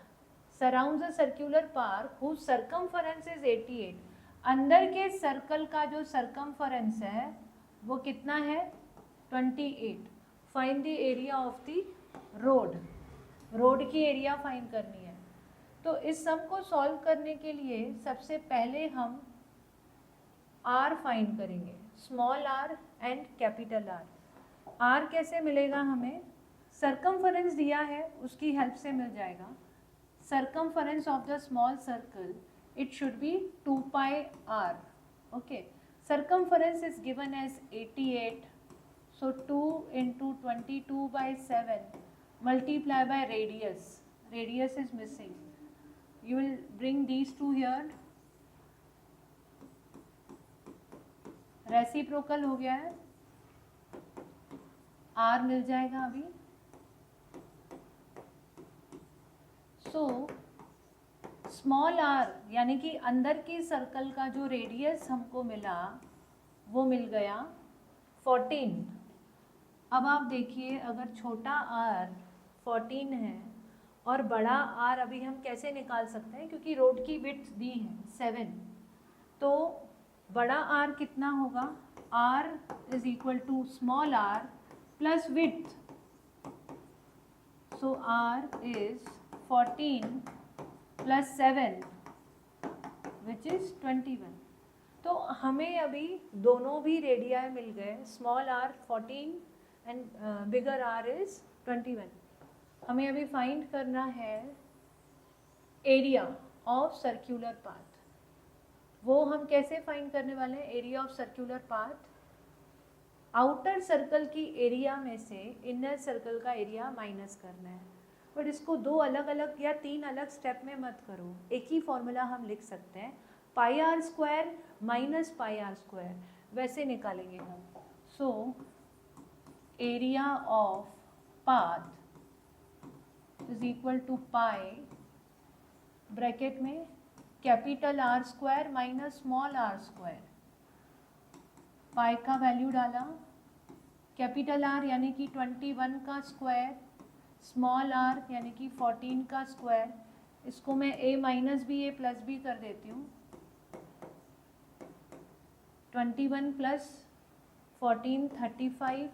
surrounds the circular park whose circumference is 88। अंदर के सर्कल का जो सर्कमफरेंस है वो कितना है, 28। Find the area of the road, road की एरिया फाइंड करनी है। तो इस सम को सॉल्व करने के लिए सबसे पहले हम आर फाइंड करेंगे, small R and capital R. R कैसे मिलेगा हमें, सर्कमफरेंस दिया है उसकी हेल्प से मिल जाएगा। circumference of the small circle, it should be 2 pi r. Okay, circumference is given as 88, so 2 into 22 by 7 multiply by radius, radius is missing, you will bring these two here, reciprocal हो गया है, r मिल जाएगा अभी। सो स्मॉल आर यानी कि अंदर की सर्कल का जो रेडियस हमको मिला वो मिल गया 14। अब आप देखिए, अगर छोटा आर 14 है और बड़ा आर अभी हम कैसे निकाल सकते हैं, क्योंकि रोड की विड्थ दी है 7, तो बड़ा आर कितना होगा, R is equal to small R plus width, so R is 14 plus 7 which is 21। तो हमें अभी दोनों भी रेडियाई मिल गए, small R 14 and bigger R is 21। हमें अभी फाइंड करना है एरिया ऑफ सर्क्यूलर पाथ। वो हम कैसे फाइंड करने वाले हैं, area of circular path, outer circle की एरिया में से इनर सर्कल का एरिया माइनस करना है। बट इसको दो अलग अलग या तीन अलग स्टेप में मत करो, एक ही फॉर्मूला हम लिख सकते हैं, pi R square minus pi R square, वैसे निकालेंगे हम। So area of path is equal to pi, bracket में capital R square minus small R square, pi का वैल्यू डाला, कैपिटल आर यानी कि 21 का स्क्वायर, स्मॉल आर यानी कि 14 का स्क्वायर, इसको मैं a minus B a plus B कर देती हूँ, 21 प्लस 14 35,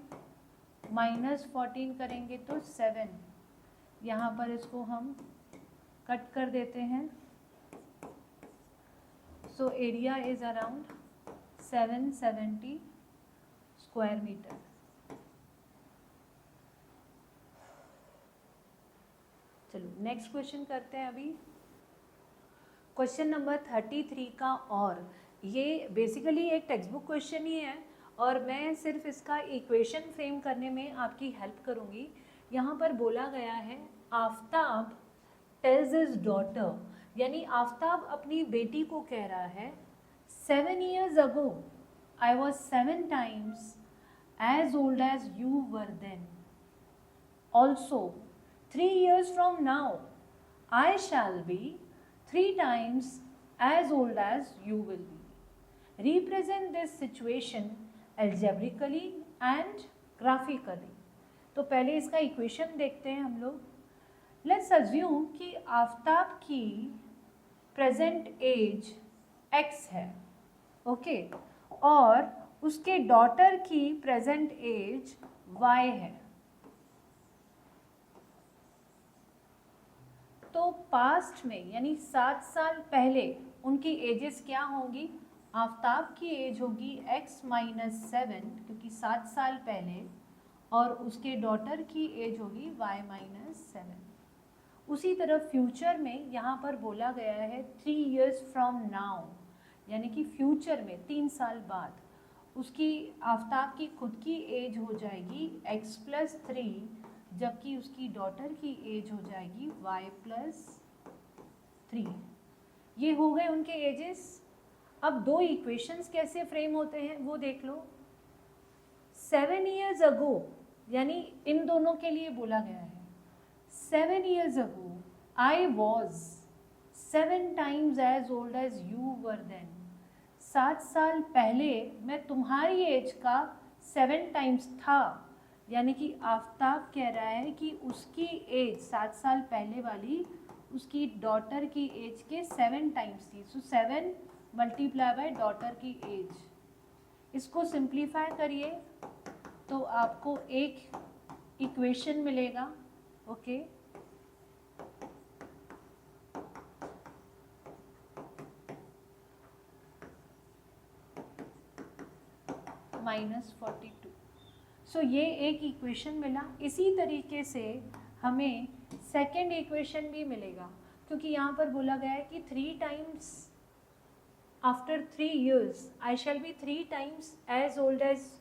माइनस 14 करेंगे तो 7, यहाँ पर इसको हम कट कर देते हैं। So area is around 770 square metre. चलो नेक्स्ट क्वेश्चन करते हैं अभी, क्वेश्चन नंबर 33 का। और ये बेसिकली एक टेक्स्ट बुक क्वेश्चन ही है और मैं सिर्फ इसका इक्वेशन फ्रेम करने में आपकी हेल्प करूँगी। यहाँ पर बोला गया है, आफ्ताब टेल्स हिज डॉटर, यानी आफ्ताब अपनी बेटी को कह रहा है, 7 years ago I was 7 times as old as you were then. Also 3 years from now I shall be 3 times as old as you will be. Represent this situation algebraically and graphically. तो पहले इसका इक्वेशन देखते हैं हम लोग। लेट्स अज्यूम कि आफ्ताब की प्रेजेंट एज x है, ओके, और उसके डॉटर की प्रेजेंट एज y है। तो पास्ट में यानी 7 साल पहले उनकी एजेस क्या होंगी, आफ्ताब की एज होगी x माइनस 7 क्योंकि 7 साल पहले, और उसके डॉटर की एज होगी y-7। उसी तरह फ्यूचर में यहाँ पर बोला गया है 3 years फ्रॉम नाउ, यानी कि फ्यूचर में 3 साल बाद उसकी आफ्ताब की खुद की एज हो जाएगी x+3, जबकि उसकी डॉटर की एज हो जाएगी y+3। ये हो गए उनके एजेस। अब दो इक्वेशंस कैसे फ्रेम होते हैं वो देख लो। 7 years ago, यानी इन दोनों के लिए बोला गया है 7 years ago I was 7 times as old as you were then। 7 साल पहले मैं तुम्हारी एज का 7 times था, यानी कि आफ्ताब कह रहा है कि उसकी एज 7 साल पहले वाली उसकी डॉटर की एज के 7 times थी। सो 7 मल्टीप्लाई बाय डॉटर की एज। इसको सिंप्लीफाई करिए तो आपको एक इक्वेशन मिलेगा। ओके, -42। सो ये एक इक्वेशन मिला। इसी तरीके से हमें सेकेंड इक्वेशन भी मिलेगा, क्योंकि यहाँ पर बोला गया है कि 3 times after 3 years I shall be 3 times as old as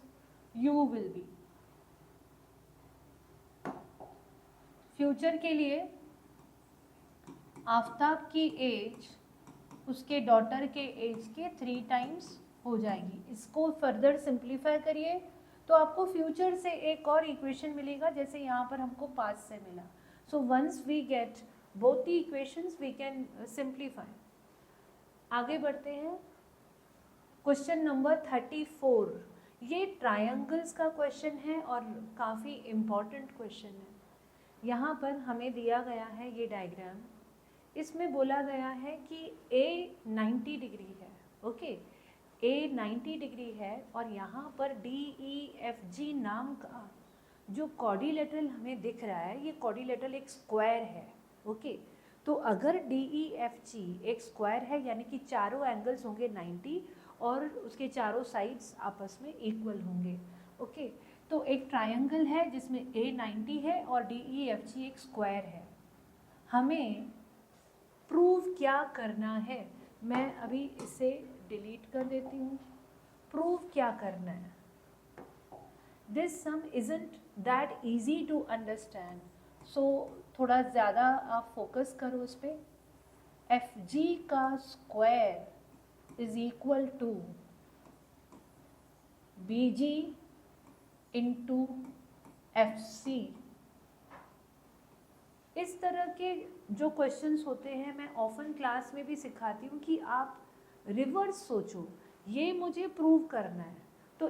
you will be। Future के लिए आफ्ताब की एज उसके डॉटर के एज के 3 times हो जाएगी। इसको फर्दर सिंप्लीफाई करिए तो आपको फ्यूचर से एक और इक्वेशन मिलेगा, जैसे यहाँ पर हमको पास्ट से मिला। So once we get both the equations we can simplify. आगे बढ़ते हैं। Question number 34। ये ट्रायंगल्स का क्वेश्चन है और काफ़ी इम्पॉर्टेंट क्वेश्चन है। यहाँ पर हमें दिया गया है ये डायग्राम। इसमें बोला गया है कि A 90 डिग्री है। ओके, A 90 डिग्री है और यहाँ पर DEFG नाम का जो कॉर्डिलेटरल हमें दिख रहा है, ये कॉर्डिलेटरल एक स्क्वायर है। ओके, तो अगर DEFG एक स्क्वायर है यानी कि चारों एंगल्स होंगे 90 और उसके चारों साइड्स आपस में इक्वल होंगे। ओके, तो एक ट्रायंगल है जिसमें A 90 है और DEFG एक स्क्वायर है। हमें प्रूव क्या करना है, मैं अभी इसे डिलीट कर देती हूँ। प्रूव क्या करना है। This sum isn't that easy to understand, so थोड़ा ज़्यादा आप फोकस करो उस पर। FG का square is equal to BG into FC। इस तरह के जो क्वेश्चंस होते हैं मैं ऑफन क्लास में भी सिखाती हूँ कि आप रिवर्स सोचो, ये मुझे प्रूव करना है तो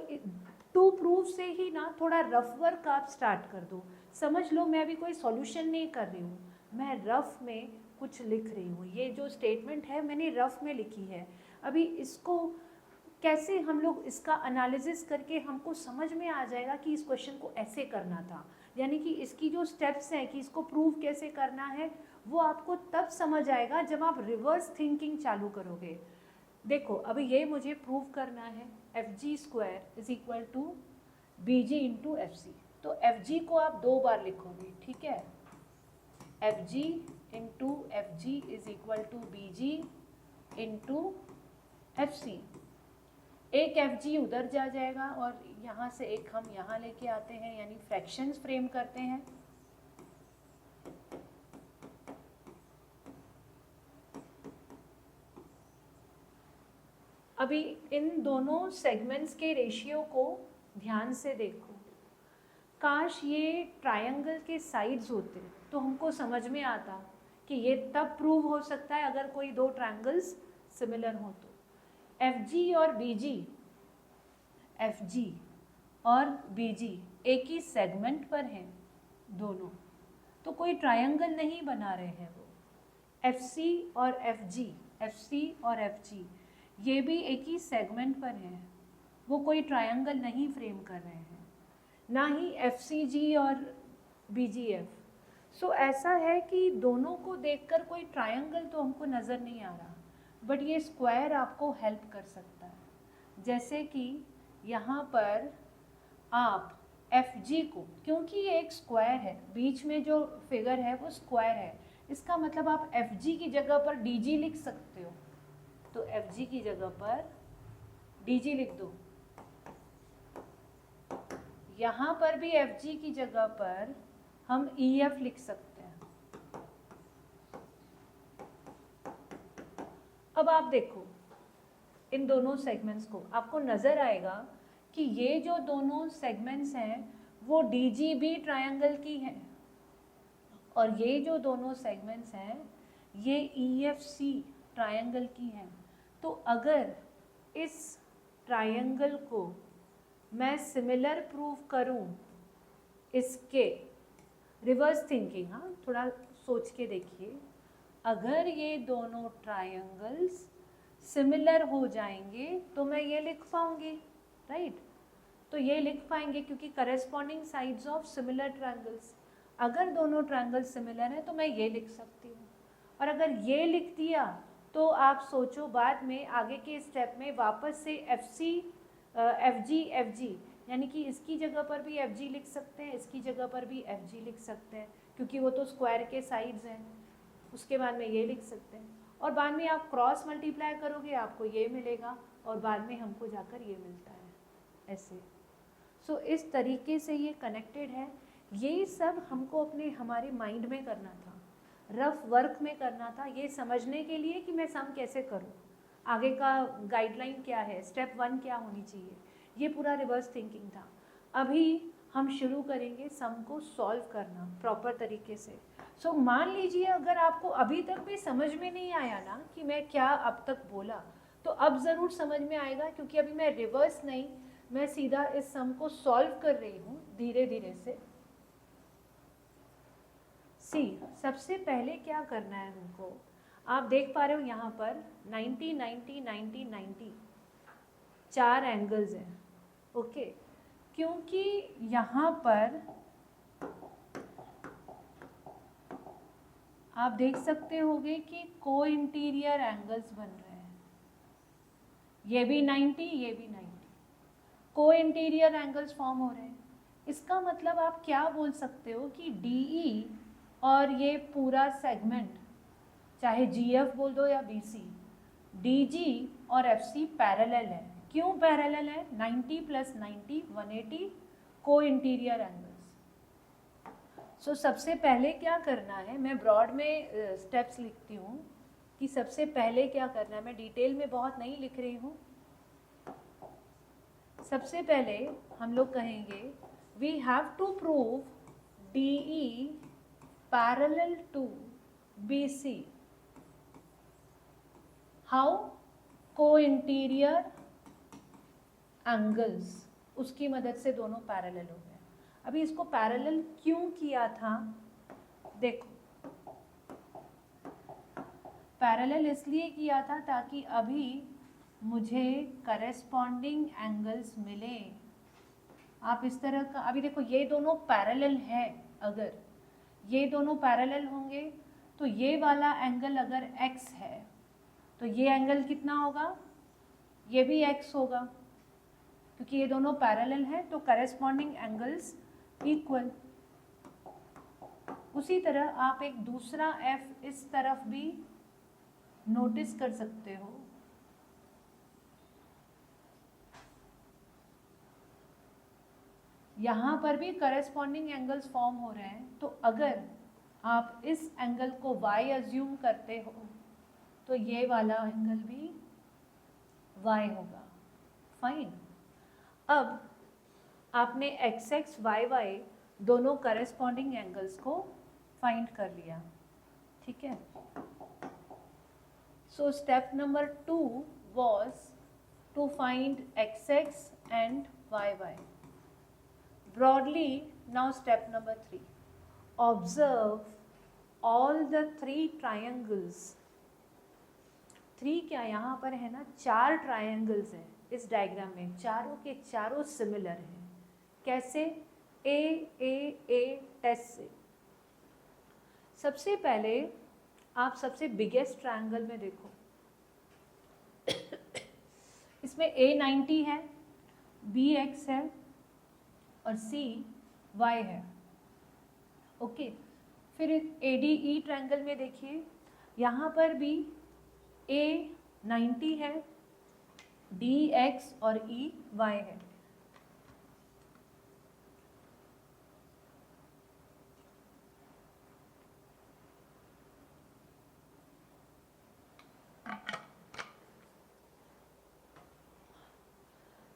टू प्रूव से ही ना थोड़ा रफ वर्क आप स्टार्ट कर दो। समझ लो मैं अभी कोई सॉल्यूशन नहीं कर रही हूँ, मैं रफ में कुछ लिख रही हूँ। ये जो स्टेटमेंट है मैंने रफ में लिखी है। अभी इसको कैसे हम लोग इसका एनालिसिस करके हमको समझ में आ जाएगा कि इस क्वेश्चन को ऐसे करना था, यानी कि इसकी जो स्टेप्स हैं कि इसको प्रूव कैसे करना है वो आपको तब समझ आएगा जब आप रिवर्स थिंकिंग चालू करोगे। देखो अभी ये मुझे प्रूव करना है FG square is equal to BG into FC। तो FG को आप 2 बार लिखोगे, ठीक है। FG into FG is equal to BG into FC। एक FG उधर जा जाएगा और यहाँ से एक हम यहाँ लेके आते हैं, यानी फ्रैक्शंस फ्रेम करते हैं। अभी इन दोनों सेगमेंट्स के रेशियो को ध्यान से देखो। काश ये ट्रायंगल के साइड्स होते तो हमको समझ में आता कि ये तब प्रूव हो सकता है अगर कोई 2 ट्रायंगल्स सिमिलर हो तो। FG और BG एक ही सेगमेंट पर हैं दोनों, तो कोई ट्रायंगल नहीं बना रहे हैं वो। FC और FG ये भी एक ही सेगमेंट पर हैं, वो कोई ट्रायंगल नहीं फ्रेम कर रहे हैं, ना ही FCG और BGF। सो ऐसा है कि दोनों को देखकर कोई ट्रायंगल तो हमको नज़र नहीं आ रहा, बट ये स्क्वायर आपको हेल्प कर सकता है। जैसे कि यहाँ पर आप एफ जी को, क्योंकि ये एक स्क्वायर है, बीच में जो फिगर है वो स्क्वायर है, इसका मतलब आप एफ जी की जगह पर डी जी लिख सकते हो। तो एफ जी की जगह पर डी जी लिख दो। यहाँ पर भी एफ जी की जगह पर हम ई एफ लिख सकते हैं। अब आप देखो इन दोनों सेगमेंट्स को, आपको नजर आएगा कि ये जो दोनों सेगमेंट्स हैं वो डी जी बी ट्रायंगल की हैं, और ये जो दोनों सेगमेंट्स हैं ये ई एफ सी ट्रायंगल की हैं। तो अगर इस ट्रायंगल को मैं सिमिलर प्रूव करूं इसके, रिवर्स थिंकिंग, हाँ थोड़ा सोच के देखिए, अगर ये दोनों ट्रायंगल्स सिमिलर हो जाएंगे तो मैं ये लिख पाऊंगी, राइट? तो ये लिख पाएंगे क्योंकि corresponding sides of similar triangles, अगर दोनों ट्रायंगल्स सिमिलर हैं तो मैं ये लिख सकती हूँ। और अगर ये लिख दिया तो आप सोचो बाद में आगे के स्टेप में वापस से एफ जी यानी कि इसकी जगह पर भी एफ जी लिख सकते हैं, इसकी जगह पर भी एफ जी लिख सकते हैं, क्योंकि वो तो स्क्वायर के साइड्स हैं। उसके बाद में ये लिख सकते हैं, और बाद में आप क्रॉस मल्टीप्लाई करोगे आपको ये मिलेगा, और बाद में हमको जाकर ये मिलता है, ऐसे। सो इस तरीके से ये कनेक्टेड है। ये सब हमको अपने हमारे माइंड में करना था, रफ वर्क में करना था, ये समझने के लिए कि मैं सम कैसे करूँ, आगे का गाइडलाइन क्या है, स्टेप 1 क्या होनी चाहिए, ये पूरा रिवर्स थिंकिंग था। अभी हम शुरू करेंगे सम को सॉल्व करना प्रॉपर तरीके से। सो मान लीजिए अगर आपको अभी तक भी समझ में नहीं आया ना कि मैं क्या अब तक बोला, तो अब ज़रूर समझ में आएगा, क्योंकि अभी मैं रिवर्स नहीं, मैं सीधा इस सम को सॉल्व कर रही हूँ धीरे धीरे से। सी, सबसे पहले क्या करना है हमको, आप देख पा रहे हो यहाँ पर 90 90 90 90 4 एंगल्स हैं, ओके। क्योंकि यहाँ पर आप देख सकते होगे कि को इंटीरियर एंगल्स बन रहे हैं, ये भी 90 ये भी 90, को इंटीरियर एंगल्स फॉर्म हो रहे हैं। इसका मतलब आप क्या बोल सकते हो कि DE और ये पूरा सेगमेंट, चाहे GF बोल दो या BC, DG और FC पैरेलल है। क्यों पैरेलल है? 90 + 90 180 को इंटीरियर एंगल्स। सो सबसे पहले क्या करना है, मैं ब्रॉड में स्टेप्स लिखती हूँ कि सबसे पहले क्या करना है, मैं डिटेल में बहुत नहीं लिख रही हूँ। सबसे पहले हम लोग कहेंगे we have to prove DE parallel to BC। How? Co-interior angles, उसकी मदद से दोनों पैरेलल हो गए। अभी इसको पैरेलल क्यों किया था, देखो, पैरेलल इसलिए किया था ताकि अभी मुझे करेस्पॉन्डिंग एंगल्स मिले। आप इस तरह का, अभी देखो ये दोनों पैरेलल है, अगर ये दोनों पैरेलल होंगे तो ये वाला एंगल अगर x है तो ये एंगल कितना होगा, ये भी x होगा, क्योंकि ये दोनों पैरेलल हैं तो करेस्पॉन्डिंग एंगल्स इक्वल। उसी तरह आप एक दूसरा f इस तरफ भी नोटिस कर सकते हो। यहाँ पर भी करेस्पॉन्डिंग एंगल्स फॉर्म हो रहे हैं, तो अगर आप इस एंगल को y अज्यूम करते हो तो ये वाला एंगल भी y होगा, फाइन। अब आपने xx yy दोनों करेस्पॉन्डिंग एंगल्स को फाइंड कर लिया, ठीक है। So step number 2 was to find xx and yy. Broadly, now step number 3. Observe all the 3 triangles. 3 क्या यहाँ पर है ना, 4 ट्रायंगल्स हैं इस डायग्राम में, चारों के चारों सिमिलर हैं। कैसे? ए टेस्ट से। सबसे पहले आप सबसे बिगेस्ट ट्रायंगल में देखो, इसमें A 90 है, B x है और C Y है। ओके, फिर ADE ट्रायंगल में देखिए, यहाँ पर भी A 90 है, D X और E Y है।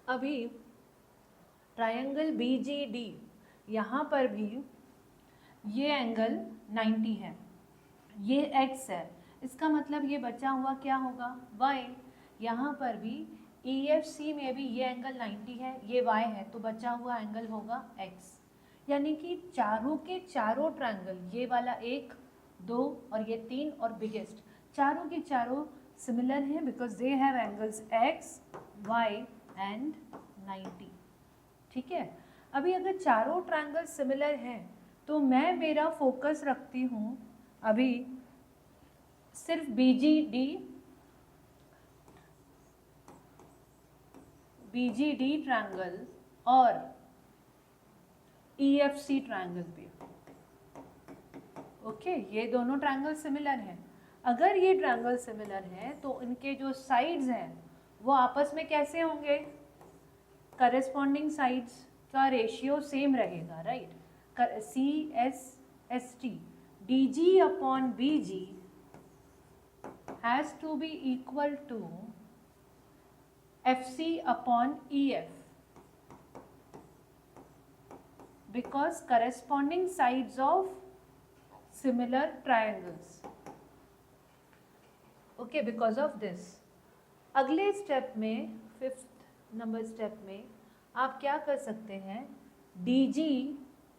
अभी ट्रायंगल BGD, यहाँ पर भी ये एंगल 90 है, ये x है, इसका मतलब ये बचा हुआ क्या होगा y। यहाँ पर भी EFC में भी ये एंगल 90 है, ये y है, तो बचा हुआ एंगल होगा x। यानी कि चारों के चारों ट्रायंगल, ये वाला 1, 2 और ये 3 और बिगेस्ट, चारों के चारों सिमिलर हैं because they have angles x, y and 90। ठीक है, अभी अगर चारों ट्रायंगल सिमिलर हैं तो मैं मेरा फोकस रखती हूँ अभी सिर्फ BGD ट्रायंगल और EFC ट्रायंगल पे। ओके, ये दोनों ट्रायंगल सिमिलर हैं। अगर ये ट्रायंगल सिमिलर है तो इनके जो साइड्स हैं वो आपस में कैसे होंगे, करस्पॉन्डिंग साइड्स का रेशियो सेम रहेगा, right. CSST DG upon BG has to be equal to FC upon EF because corresponding sides of similar triangles. Okay, because of this. अगले स्टेप में, 5th नंबर स्टेप में आप क्या कर सकते हैं, DG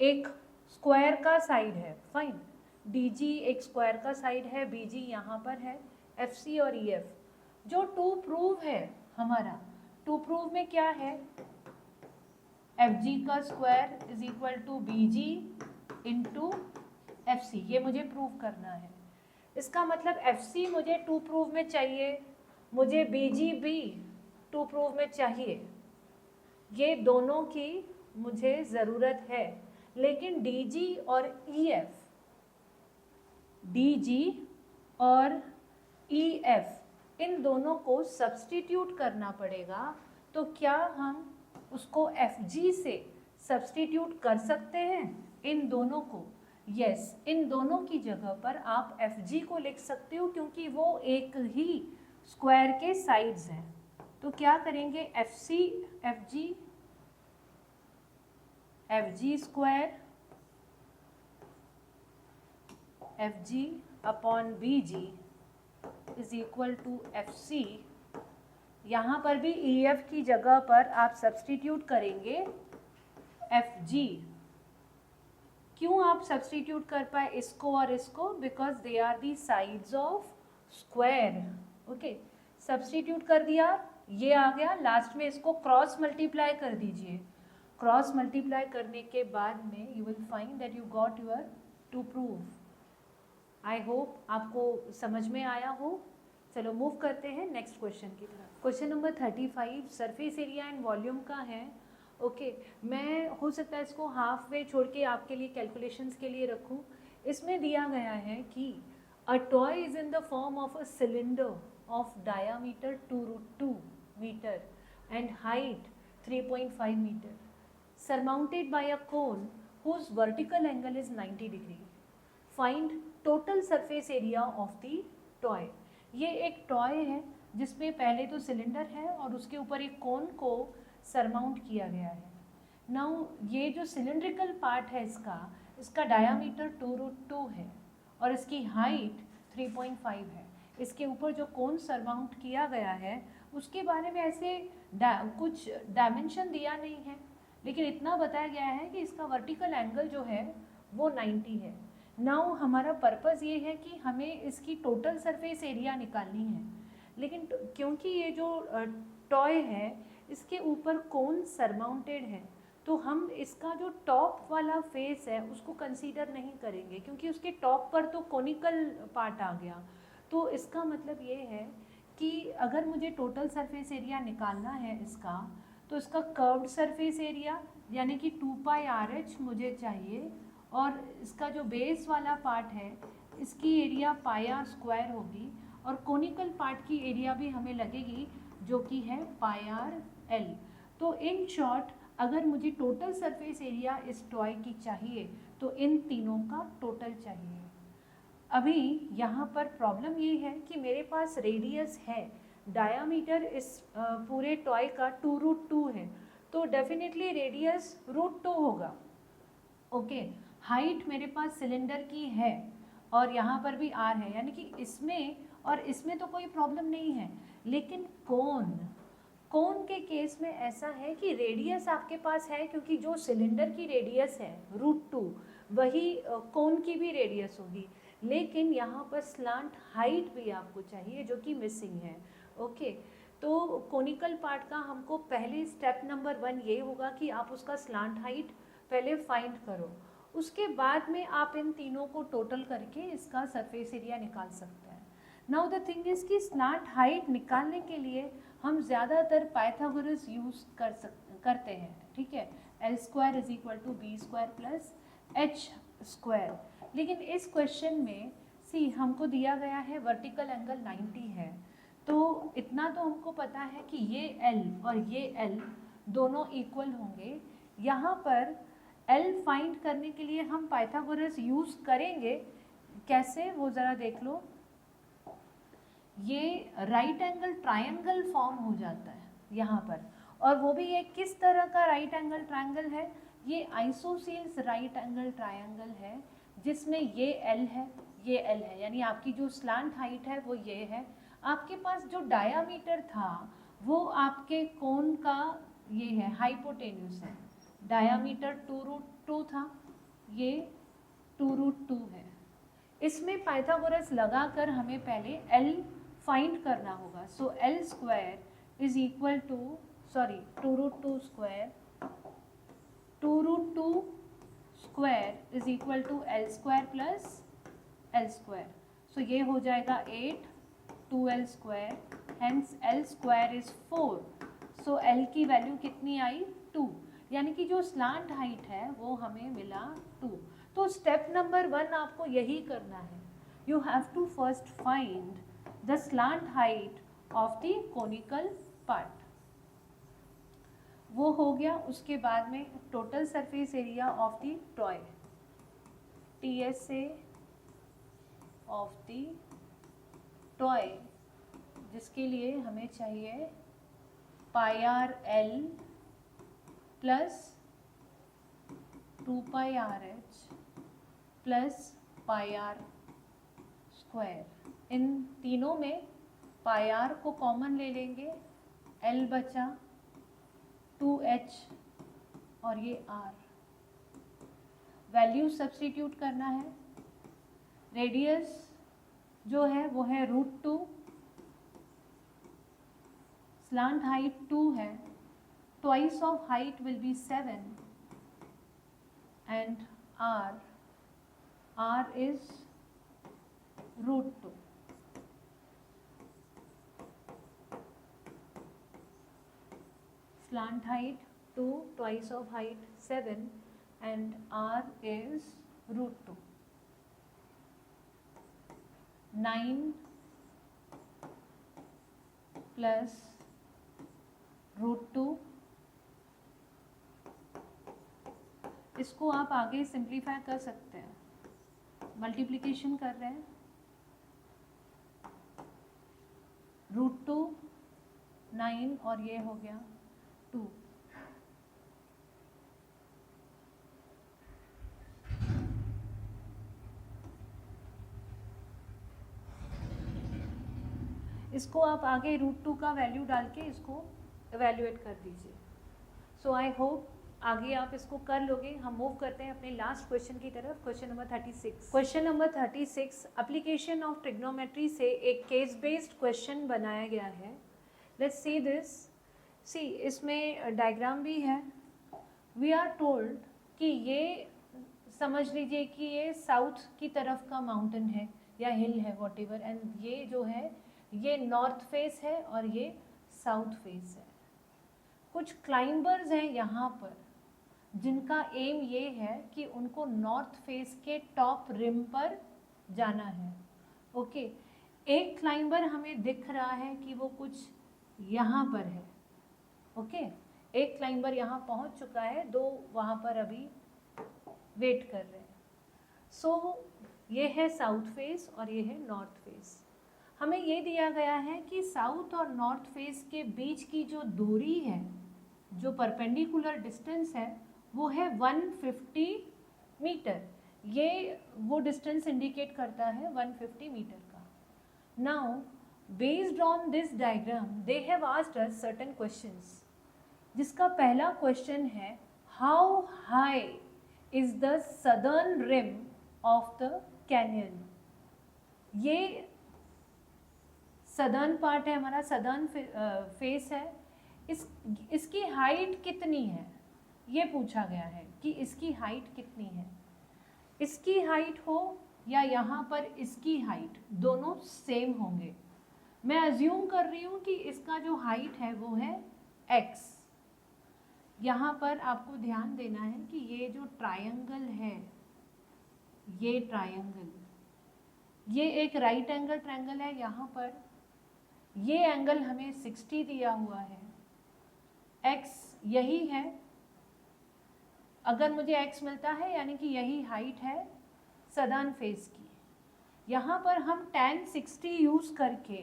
एक स्क्वायर का साइड है, फाइन, DG एक स्क्वायर का साइड है, BG यहाँ पर है, FC और EF जो टू प्रूव है हमारा, टू प्रूव में क्या है, FG का square is equal to BG into FC, ये मुझे प्रूव करना है। इसका मतलब FC मुझे टू प्रूव में चाहिए, मुझे BG भी टू प्रूव में चाहिए, ये दोनों की मुझे ज़रूरत है। लेकिन DG और EF इन दोनों को सब्स्टिट्यूट करना पड़ेगा। तो क्या हम उसको FG से सब्स्टिट्यूट कर सकते हैं इन दोनों को? यस, इन दोनों की जगह पर आप FG को लिख सकते हो क्योंकि वो एक ही स्क्वायर के साइड्स हैं। तो क्या करेंगे, FG square FG upon BG is equal to FC। यहाँ पर भी EF की जगह पर आप सब्स्टिट्यूट करेंगे FG। क्यों आप सब्स्टिट्यूट कर पाए इसको और इसको? Because they are the sides of square. Okay, substitute कर दिया, ये आ गया, लास्ट में इसको क्रॉस मल्टीप्लाई कर दीजिए। क्रॉस मल्टीप्लाई करने के बाद में you will find that you got your to prove. I hope आपको समझ में आया हो। चलो मूव करते हैं नेक्स्ट क्वेश्चन की तरफ। Question number 35 surface area and volume का है। ओके, मैं हो सकता है इसको हाफ वे छोड़ के आपके लिए कैलकुलेशंस के लिए रखूं। इसमें दिया गया है कि a toy is in the form of a cylinder of diameter 2√2 meter and height 3.5 meter surmounted by a cone whose vertical angle is 90 degree. Find total surface area of the toy. ये एक टॉय है जिसमें पहले तो सिलेंडर है और उसके ऊपर एक कोन को सरमाउंट किया गया है। नाउ ये जो सिलेंड्रिकल पार्ट है इसका डायामीटर 2√2 है और इसकी हाइट 3.5 है। इसके ऊपर जो कोन सरमाउंट किया गया है उसके बारे में ऐसे कुछ डायमेंशन दिया नहीं है, लेकिन इतना बताया गया है कि इसका वर्टिकल एंगल जो है वो 90 है। नाउ हमारा पर्पस ये है कि हमें इसकी टोटल सरफेस एरिया निकालनी है, लेकिन क्योंकि ये जो टॉय है इसके ऊपर कोन सरमाउंटेड है तो हम इसका जो टॉप वाला फेस है उसको कंसीडर नहीं करेंगे क्योंकि उसके टॉप पर तो कोनिकल पार्ट आ गया। तो इसका मतलब ये है कि अगर मुझे टोटल सरफेस एरिया निकालना है इसका, तो इसका कर्व्ड सरफेस एरिया यानी कि 2πRH मुझे चाहिए, और इसका जो बेस वाला पार्ट है इसकी एरिया πr² होगी, और कोनिकल पार्ट की एरिया भी हमें लगेगी जो कि है πrl। तो इन शॉर्ट अगर मुझे टोटल सरफेस एरिया इस टॉय की चाहिए तो इन तीनों का टोटल चाहिए। अभी यहाँ पर प्रॉब्लम ये है कि मेरे पास रेडियस है, डायामीटर इस पूरे टॉय का 2√2 है, तो डेफिनेटली रेडियस √2 होगा। ओके, हाइट मेरे पास सिलेंडर की है और यहाँ पर भी r है, यानी कि इसमें और इसमें तो कोई प्रॉब्लम नहीं है, लेकिन कोन के केस में ऐसा है कि रेडियस आपके पास है, क्योंकि जो सिलेंडर की रेडियस है √2 वही कोन की भी रेडियस होगी, लेकिन यहाँ पर स्लांट हाइट भी आपको चाहिए जो कि मिसिंग है। ओके, तो कोनिकल पार्ट का हमको पहले स्टेप नंबर 1 ये होगा कि आप उसका स्लांट हाइट पहले फाइंड करो, उसके बाद में आप इन तीनों को टोटल करके इसका सरफेस एरिया निकाल सकते हैं। नाउ द थिंग इज कि स्लांट हाइट निकालने के लिए हम ज़्यादातर पाइथागोरस यूज़ करते हैं, ठीक है, L² = B² + H²। लेकिन इस क्वेश्चन में सी हमको दिया गया है वर्टिकल एंगल 90 है, तो इतना तो हमको पता है कि ये L और ये L दोनों इक्वल होंगे। यहाँ पर L फाइंड करने के लिए हम पाइथागोरस यूज़ करेंगे, कैसे वो ज़रा देख लो। ये राइट एंगल ट्रायंगल फॉर्म हो जाता है यहाँ पर, और वो भी ये किस तरह का राइट एंगल ट्रायंगल है, ये आइसोसेल्स राइट एंगल ट्रायंगल है, जिसमें ये L है, ये L है, यानी आपकी जो स्लांट हाइट है वो ये है। आपके पास जो डायामीटर था वो आपके कोन का ये है, हाइपोटेन्यूस है, डायामीटर 2√2 था, ये 2√2 है। इसमें पाइथागोरस लगाकर हमें पहले L फाइंड करना होगा। सो L² = 2√2², 2√2² = L² + L²। सो ये हो जाएगा 8, 2L², हेंस L² = 4। सो L की वैल्यू कितनी आई, 2, यानी कि जो स्लांट हाइट है वो हमें मिला 2। तो स्टेप नंबर 1 आपको यही करना है, you have to first find the slant height of the conical part. वो हो गया, उसके बाद में total surface area of the toy, TSA of the toy, जिसके लिए हमें चाहिए πrl + 2πRH + πr²। इन तीनों में πr को कॉमन ले लेंगे, L बचा, 2H और ये R। वैल्यू सब्स्टिट्यूट करना है, रेडियस जो है वो है √2, स्लांट हाइट 2 है, twice of height will be 7 and R is √2। Slant height 2, twice of height 7 and R is √2। 9 plus √2, इसको आप आगे सिंप्लीफाई कर सकते हैं, मल्टीप्लिकेशन कर रहे हैं, √2 9 और ये हो गया 2। इसको आप आगे √2 का वैल्यू डाल के इसको एवेल्युएट कर दीजिए। सो आई होप आगे आप इसको कर लोगे। हम मूव करते हैं अपने लास्ट क्वेश्चन की तरफ, question number 36। Question number 36 application of trigonometry से एक केस बेस्ड क्वेश्चन बनाया गया है। Let's see this. सी, इसमें डायग्राम भी है। वी आर टोल्ड कि ये समझ लीजिए कि ये साउथ की तरफ का माउंटेन है या हिल है, वॉट एवर, एंड ये जो है ये नॉर्थ फेस है और ये साउथ फेस है। कुछ क्लाइंबर्स हैं यहाँ पर जिनका एम ये है कि उनको नॉर्थ फेस के टॉप रिम पर जाना है। ओके, एक क्लाइंबर हमें दिख रहा है कि वो कुछ यहाँ पर है। ओके, एक क्लाइंबर यहाँ पहुँच चुका है, दो वहाँ पर अभी वेट कर रहे हैं। सो ये है साउथ फेस और ये है नॉर्थ फेस। हमें ये दिया गया है कि साउथ और नॉर्थ फेस के बीच की जो दूरी है, जो परपेंडिकुलर डिस्टेंस है, वो है 150 मीटर। ये वो डिस्टेंस इंडिकेट करता है 150 मीटर का। Now based on this diagram they have asked us certain questions, जिसका पहला क्वेश्चन है how high is the southern rim of the canyon. ये सदर्न पार्ट है हमारा, सदर्न फेस है, इसकी हाइट कितनी है ये पूछा गया है कि इसकी हाइट कितनी है। इसकी हाइट हो या यहाँ पर इसकी हाइट, दोनों सेम होंगे। मैं अज्यूम कर रही हूँ कि इसका जो हाइट है वो है x। यहाँ पर आपको ध्यान देना है कि ये जो ट्रायंगल है, ये ट्रायंगल, ये एक राइट एंगल ट्रायंगल है। यहाँ पर ये एंगल हमें 60 दिया हुआ है, x यही है। अगर मुझे x मिलता है यानी कि यही हाइट है सदर्न फेस की। यहाँ पर हम tan 60 यूज़ करके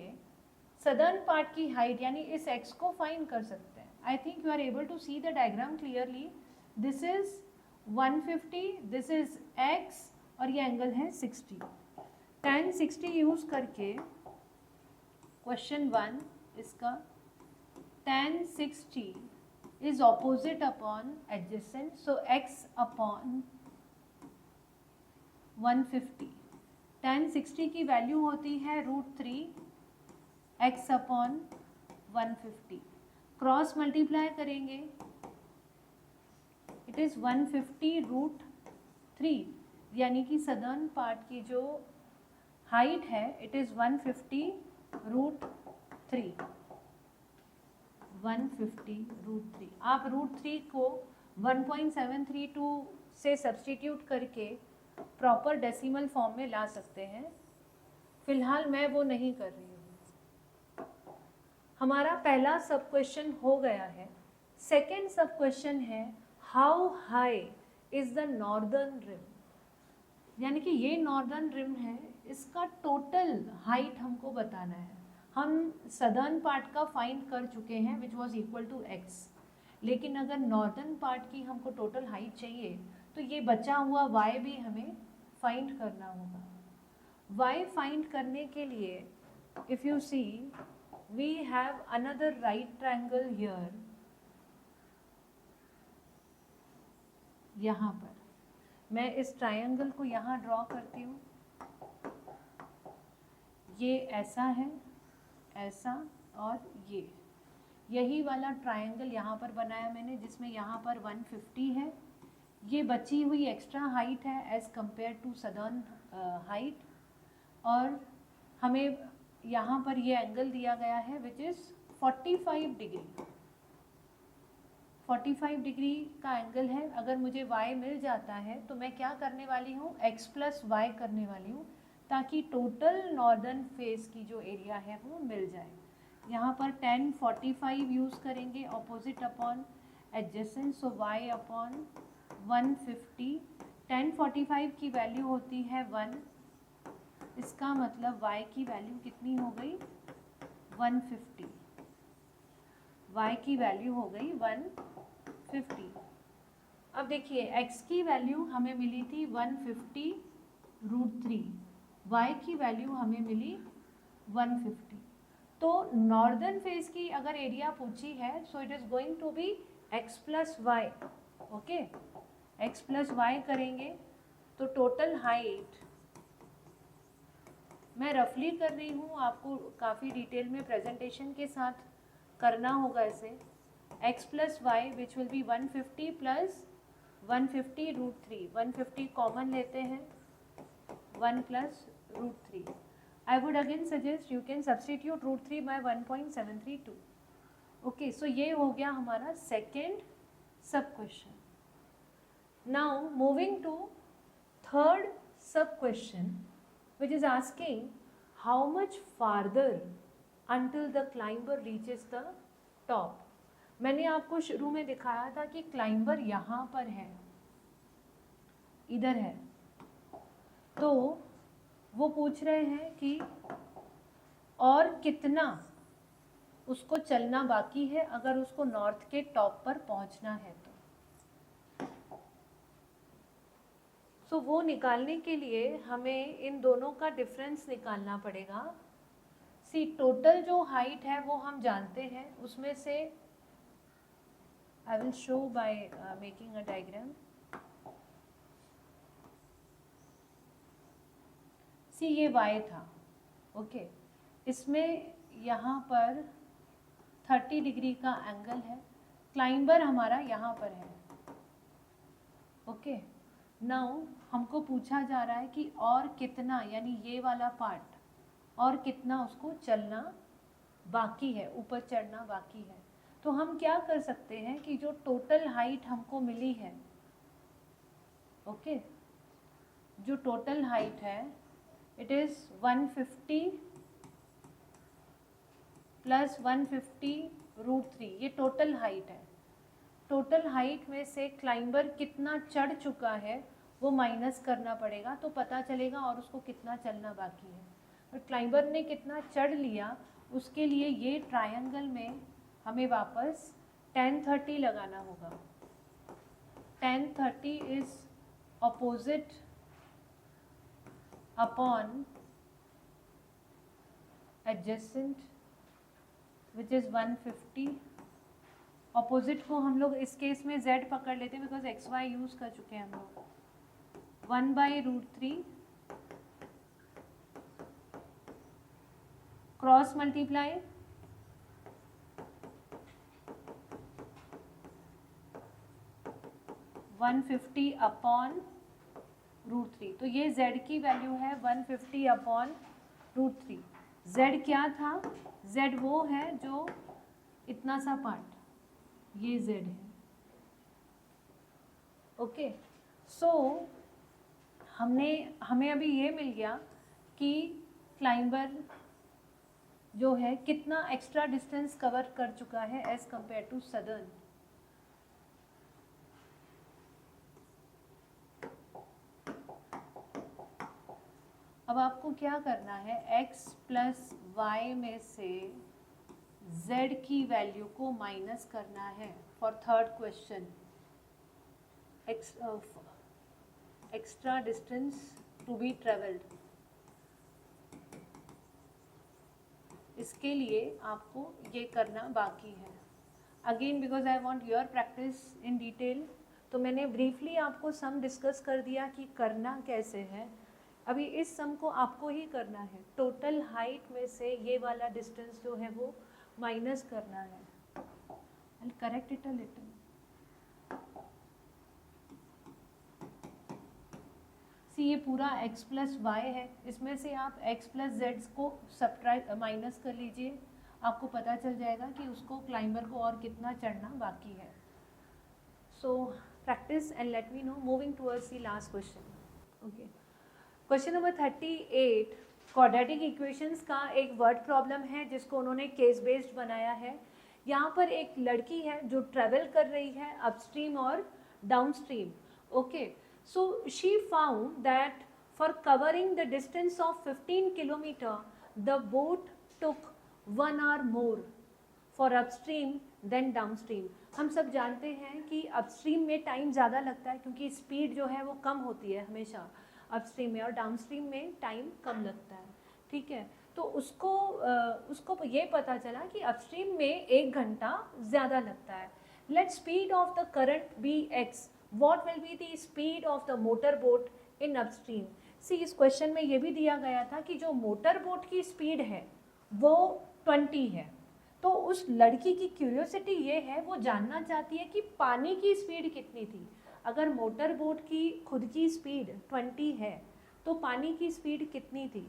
सदर्न पार्ट की हाइट यानी इस x को फाइंड कर सकते हैं। I think you are able to see the diagram clearly. This is 150, this is x और ये एंगल है 60। tan 60 यूज़ करके क्वेश्चन 1 इसका tan 60 is opposite upon adjacent, so x upon 150। tan 60 की वैल्यू होती है √3 x upon 150। क्रॉस मल्टीप्लाई करेंगे, इट इज़ 150 √3, यानी कि सदर्न पार्ट की जो हाइट है इट इज़ 150 √3। 150 √3। आप √3 को 1.732 से सब्सटीट्यूट करके प्रॉपर डेसिमल फॉर्म में ला सकते हैं। फिलहाल मैं वो नहीं कर रही हूँ। हमारा पहला सब क्वेश्चन हो गया है। सेकेंड सब क्वेश्चन है how high is the northern rim, यानी कि ये नॉर्दर्न रिम है, इसका टोटल हाइट हमको बताना है। हम सदर्न पार्ट का फाइंड कर चुके हैं which was equal to x, लेकिन अगर नॉर्दर्न पार्ट की हमको टोटल हाइट चाहिए तो ये बचा हुआ y भी हमें फाइंड करना होगा। y फाइंड करने के लिए if you see we have another right triangle here. यहाँ पर मैं इस ट्रायंगल को यहाँ ड्रॉ करती हूँ। ये ऐसा है, ऐसा, और ये यही वाला ट्रायंगल यहाँ पर बनाया मैंने, जिसमें यहाँ पर 150 है। ये बची हुई एक्स्ट्रा हाइट है as compare to southern height, और हमें यहाँ पर ये एंगल दिया गया है विच इज़ 45 डिग्री। 45 डिग्री का एंगल है। अगर मुझे y मिल जाता है तो मैं क्या करने वाली हूँ, x प्लस वाई करने वाली हूँ, ताकि टोटल नॉर्दर्न फेस की जो एरिया है वो मिल जाए। यहाँ पर tan 45 यूज़ करेंगे ऑपोजिट अपॉन एडजेसेंट, सो y अपॉन 150। tan 45 की वैल्यू होती है 1, इसका मतलब y की वैल्यू कितनी हो गई 150। y की वैल्यू हो गई 150। अब देखिए x की वैल्यू हमें मिली थी 150 √3, y की वैल्यू हमें मिली 150। तो नॉर्दर्न फेस की अगर एरिया पूछी है so it is going to be x plus y. Okay, x plus y करेंगे तो टोटल हाइट, मैं रफली कर रही हूँ, आपको काफ़ी डिटेल में प्रेजेंटेशन के साथ करना होगा इसे। x plus y which will be 150 plus 150 √3, 150 common लेते हैं, 1 plus √3। I would again suggest you can substitute √3 by 1.732। Okay, सो ये हो गया हमारा सेकेंड सब question. Now moving to third sub question, which is asking how much farther until the climber reaches the top. मैंने आपको शुरू में दिखाया था कि क्लाइंबर यहाँ पर है, इधर है, तो वो पूछ रहे हैं कि और कितना उसको चलना बाकी है अगर उसको नॉर्थ के टॉप पर पहुंचना है तो वो निकालने के लिए हमें इन दोनों का डिफरेंस निकालना पड़ेगा. सी टोटल जो हाइट है वो हम जानते हैं, उसमें से I will show by making a diagram. See ये y था, ओके. इसमें यहाँ पर 30 डिग्री का एंगल है, क्लाइंबर हमारा यहाँ पर है, ओके. नाउ हमको पूछा जा रहा है कि और कितना, यानी ये वाला पार्ट, और कितना उसको चलना बाकी है, ऊपर चढ़ना बाकी है. तो हम क्या कर सकते हैं कि जो टोटल हाइट हमको मिली है, ओके, जो टोटल हाइट है इट इज 150 प्लस 150√3, ये टोटल हाइट है. टोटल हाइट में से क्लाइंबर कितना चढ़ चुका है वो माइनस करना पड़ेगा, तो पता चलेगा और उसको कितना चलना बाकी है. और क्लाइंबर ने कितना चढ़ लिया उसके लिए ये ट्रायंगल में हमें वापस tan 30 लगाना होगा. tan 30 is opposite upon adjacent which is 150. Opposite को हम लोग इस केस में z पकड़ लेते हैं बिकॉज xy यूज कर चुके हैं हम लोग. 1/√3 क्रॉस मल्टीप्लाई 150 अपॉन √3. तो ये z की वैल्यू है 150 अपॉन √3. z क्या था? z वो है जो इतना सा पार्ट, ये z है, ओके. सो हमें अभी ये मिल गया कि क्लाइंबर जो है कितना एक्स्ट्रा डिस्टेंस कवर कर चुका है एज कंपेयर टू सदर्न. अब आपको क्या करना है, x प्लस वाई में से z की वैल्यू को माइनस करना है for third question. Extra distance to be travelled, इसके लिए आपको ये करना बाकी है. Again because I want your practice in detail, तो मैंने ब्रीफली आपको सम डिस्कस कर दिया कि करना कैसे है. अभी इस सम को आपको ही करना है. टोटल हाइट में से ये वाला डिस्टेंस जो है वो माइनस करना है. I correct it a little. See ये पूरा x प्लस वाई है, इसमें से आप x प्लस जेड को सब्ट्रैक्ट माइनस कर लीजिए, आपको पता चल जाएगा कि उसको क्लाइंबर को और कितना चढ़ना बाकी है. So practice and let me know. Moving towards the last question. Okay, question number 38. Quadratic equations का एक वर्ड प्रॉब्लम है जिसको उन्होंने केस बेस्ड बनाया है. यहाँ पर एक लड़की है जो ट्रेवल कर रही है अपस्ट्रीम और downstream, okay. So she found that for covering the distance of 15 kilometer, the boat took 1 hour more for upstream than downstream. हम सब जानते हैं कि अपस्ट्रीम में टाइम ज़्यादा लगता है क्योंकि स्पीड जो है वो कम होती है हमेशा अपस्ट्रीम में, और डाउनस्ट्रीम में टाइम कम लगता है, ठीक है. तो उसको ये पता चला कि अपस्ट्रीम में 1 घंटा ज़्यादा लगता है. Let speed of the current be x. What will be the speed of the motor boat in upstream? See, इस क्वेश्चन में ये भी दिया गया था कि जो मोटर बोट की स्पीड है वो 20 है. तो उस लड़की की क्यूरियोसिटी ये है, वो जानना चाहती है कि पानी की स्पीड कितनी थी. अगर मोटर बोट की खुद की स्पीड 20 है तो पानी की स्पीड कितनी थी.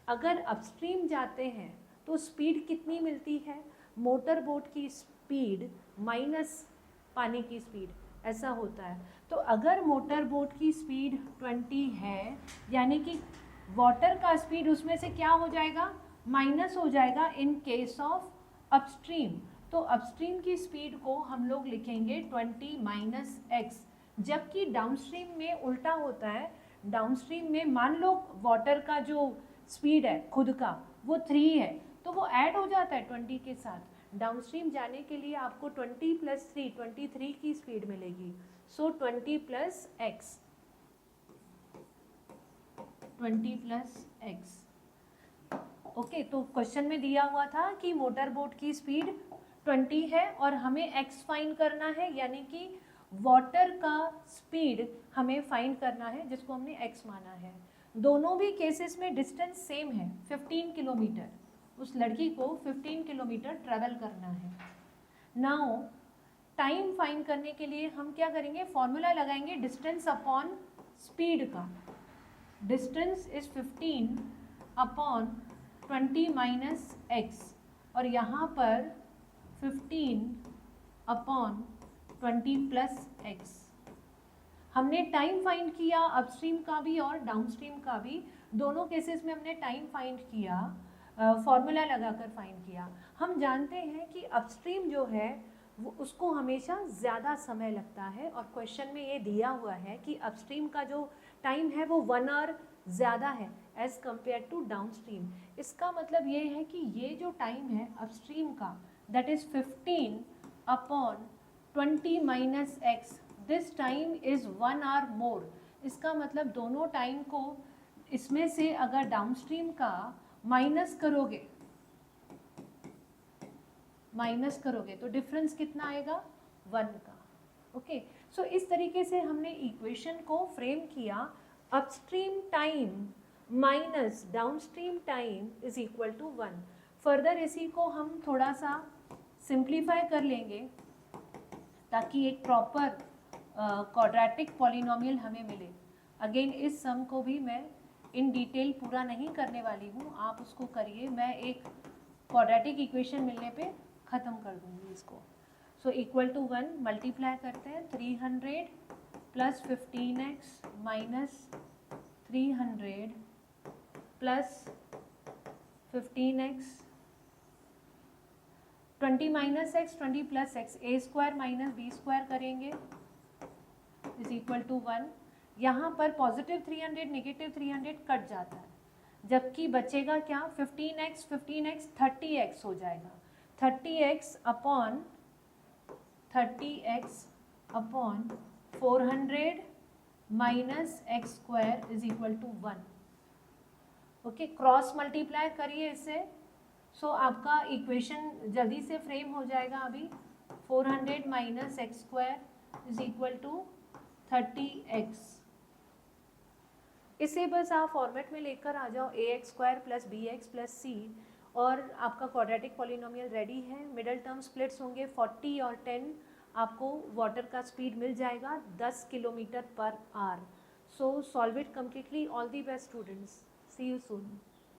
अगर अपस्ट्रीम जाते हैं तो स्पीड कितनी मिलती है, मोटर बोट की स्पीड माइनस पानी की स्पीड. ऐसा होता है। तो अगर मोटर बोट की स्पीड 20 है, यानी कि वाटर का स्पीड उसमें से क्या हो जाएगा, माइनस हो जाएगा इन केस ऑफ अपस्ट्रीम। तो अपस्ट्रीम की स्पीड को हम लोग लिखेंगे 20 माइनस एक्स, जबकि डाउनस्ट्रीम में उल्टा होता है। डाउनस्ट्रीम में मान लो वाटर का जो स्पीड है खुद का वो 3 है, तो वो ऐड हो जाता है 20 के साथ। डाउनस्ट्रीम जाने के लिए आपको 20 प्लस 3 23 की स्पीड मिलेगी। सो 20 plus x, 20 plus x. Okay, तो क्वेश्चन में दिया हुआ था कि मोटर बोट की स्पीड 20 है और हमें एक्स फाइंड करना है, यानी कि वाटर का स्पीड हमें फाइंड करना है, जिसको हमने एक्स माना है। दोनों भी केसेस में डिस्टेंस सेम है, 15 किलोमीटर। उस लड़की को 15 किलोमीटर ट्रेवल करना है। नाउ टाइम फाइंड करने के लिए हम क्या करेंगे, फॉर्मूला लगाएंगे डिस्टेंस अपॉन स्पीड का। Distance is 15 upon 20 minus x, और यहाँ पर 15 अपॉन 20 प्लस एक्स। हमने टाइम फाइंड किया अपस्ट्रीम का भी और डाउनस्ट्रीम का भी, दोनों केसेस में हमने टाइम फाइंड किया, फॉर्मूला लगाकर फाइंड किया। हम जानते हैं कि अपस्ट्रीम जो है वो उसको हमेशा ज़्यादा समय लगता है, और क्वेश्चन में ये दिया हुआ है कि अपस्ट्रीम का जो टाइम है वो 1 आवर ज़्यादा है एज़ कम्पेयर टू डाउनस्ट्रीम। इसका मतलब ये है कि ये जो टाइम है अपस्ट्रीम का, that is 15 upon 20 minus x, this time is 1 hour more. इसका मतलब दोनों टाइम को इसमें से अगर डाउनस्ट्रीम का माइनस करोगे तो डिफरेंस कितना आएगा, 1 का। ओके, सो इस तरीके से हमने इक्वेशन को फ्रेम किया। Upstream time minus downstream time is equal to 1। Further इसी को हम थोड़ा सा सिंप्लीफाई कर लेंगे ताकि एक प्रॉपर क्वाड्रेटिक पॉलिनोमियल हमें मिले। अगेन इस सम को भी मैं इन डिटेल पूरा नहीं करने वाली हूँ, आप उसको करिए, मैं एक क्वाड्रेटिक इक्वेशन मिलने पे ख़त्म कर दूँगी इसको। सो इक्वल टू 1 मल्टीप्लाई करते हैं, 300 plus 15x minus 300 plus 15x, 20 minus x 20 plus x, a square minus B square करेंगे इज इक्वल टू 1। यहाँ पर पॉजिटिव 300 नेगेटिव 300 कट जाता है, जबकि बचेगा क्या, 15x 30x हो जाएगा। 30x upon 400 minus x square is equal to 1। Okay, cross multiply करिए इससे, सो आपका इक्वेशन जल्दी से फ्रेम हो जाएगा। अभी 400 minus x square is equal to 30x। इसे बस आप फॉर्मेट में लेकर आ जाओ, ax square plus b x plus c, और आपका क्वाड्रेटिक पॉलिनोमियल रेडी है। मिडल टर्म स्प्लिट्स होंगे 40 और 10, आपको वाटर का स्पीड मिल जाएगा 10 kilometre per hour. So solve it completely. All the best students, see you soon.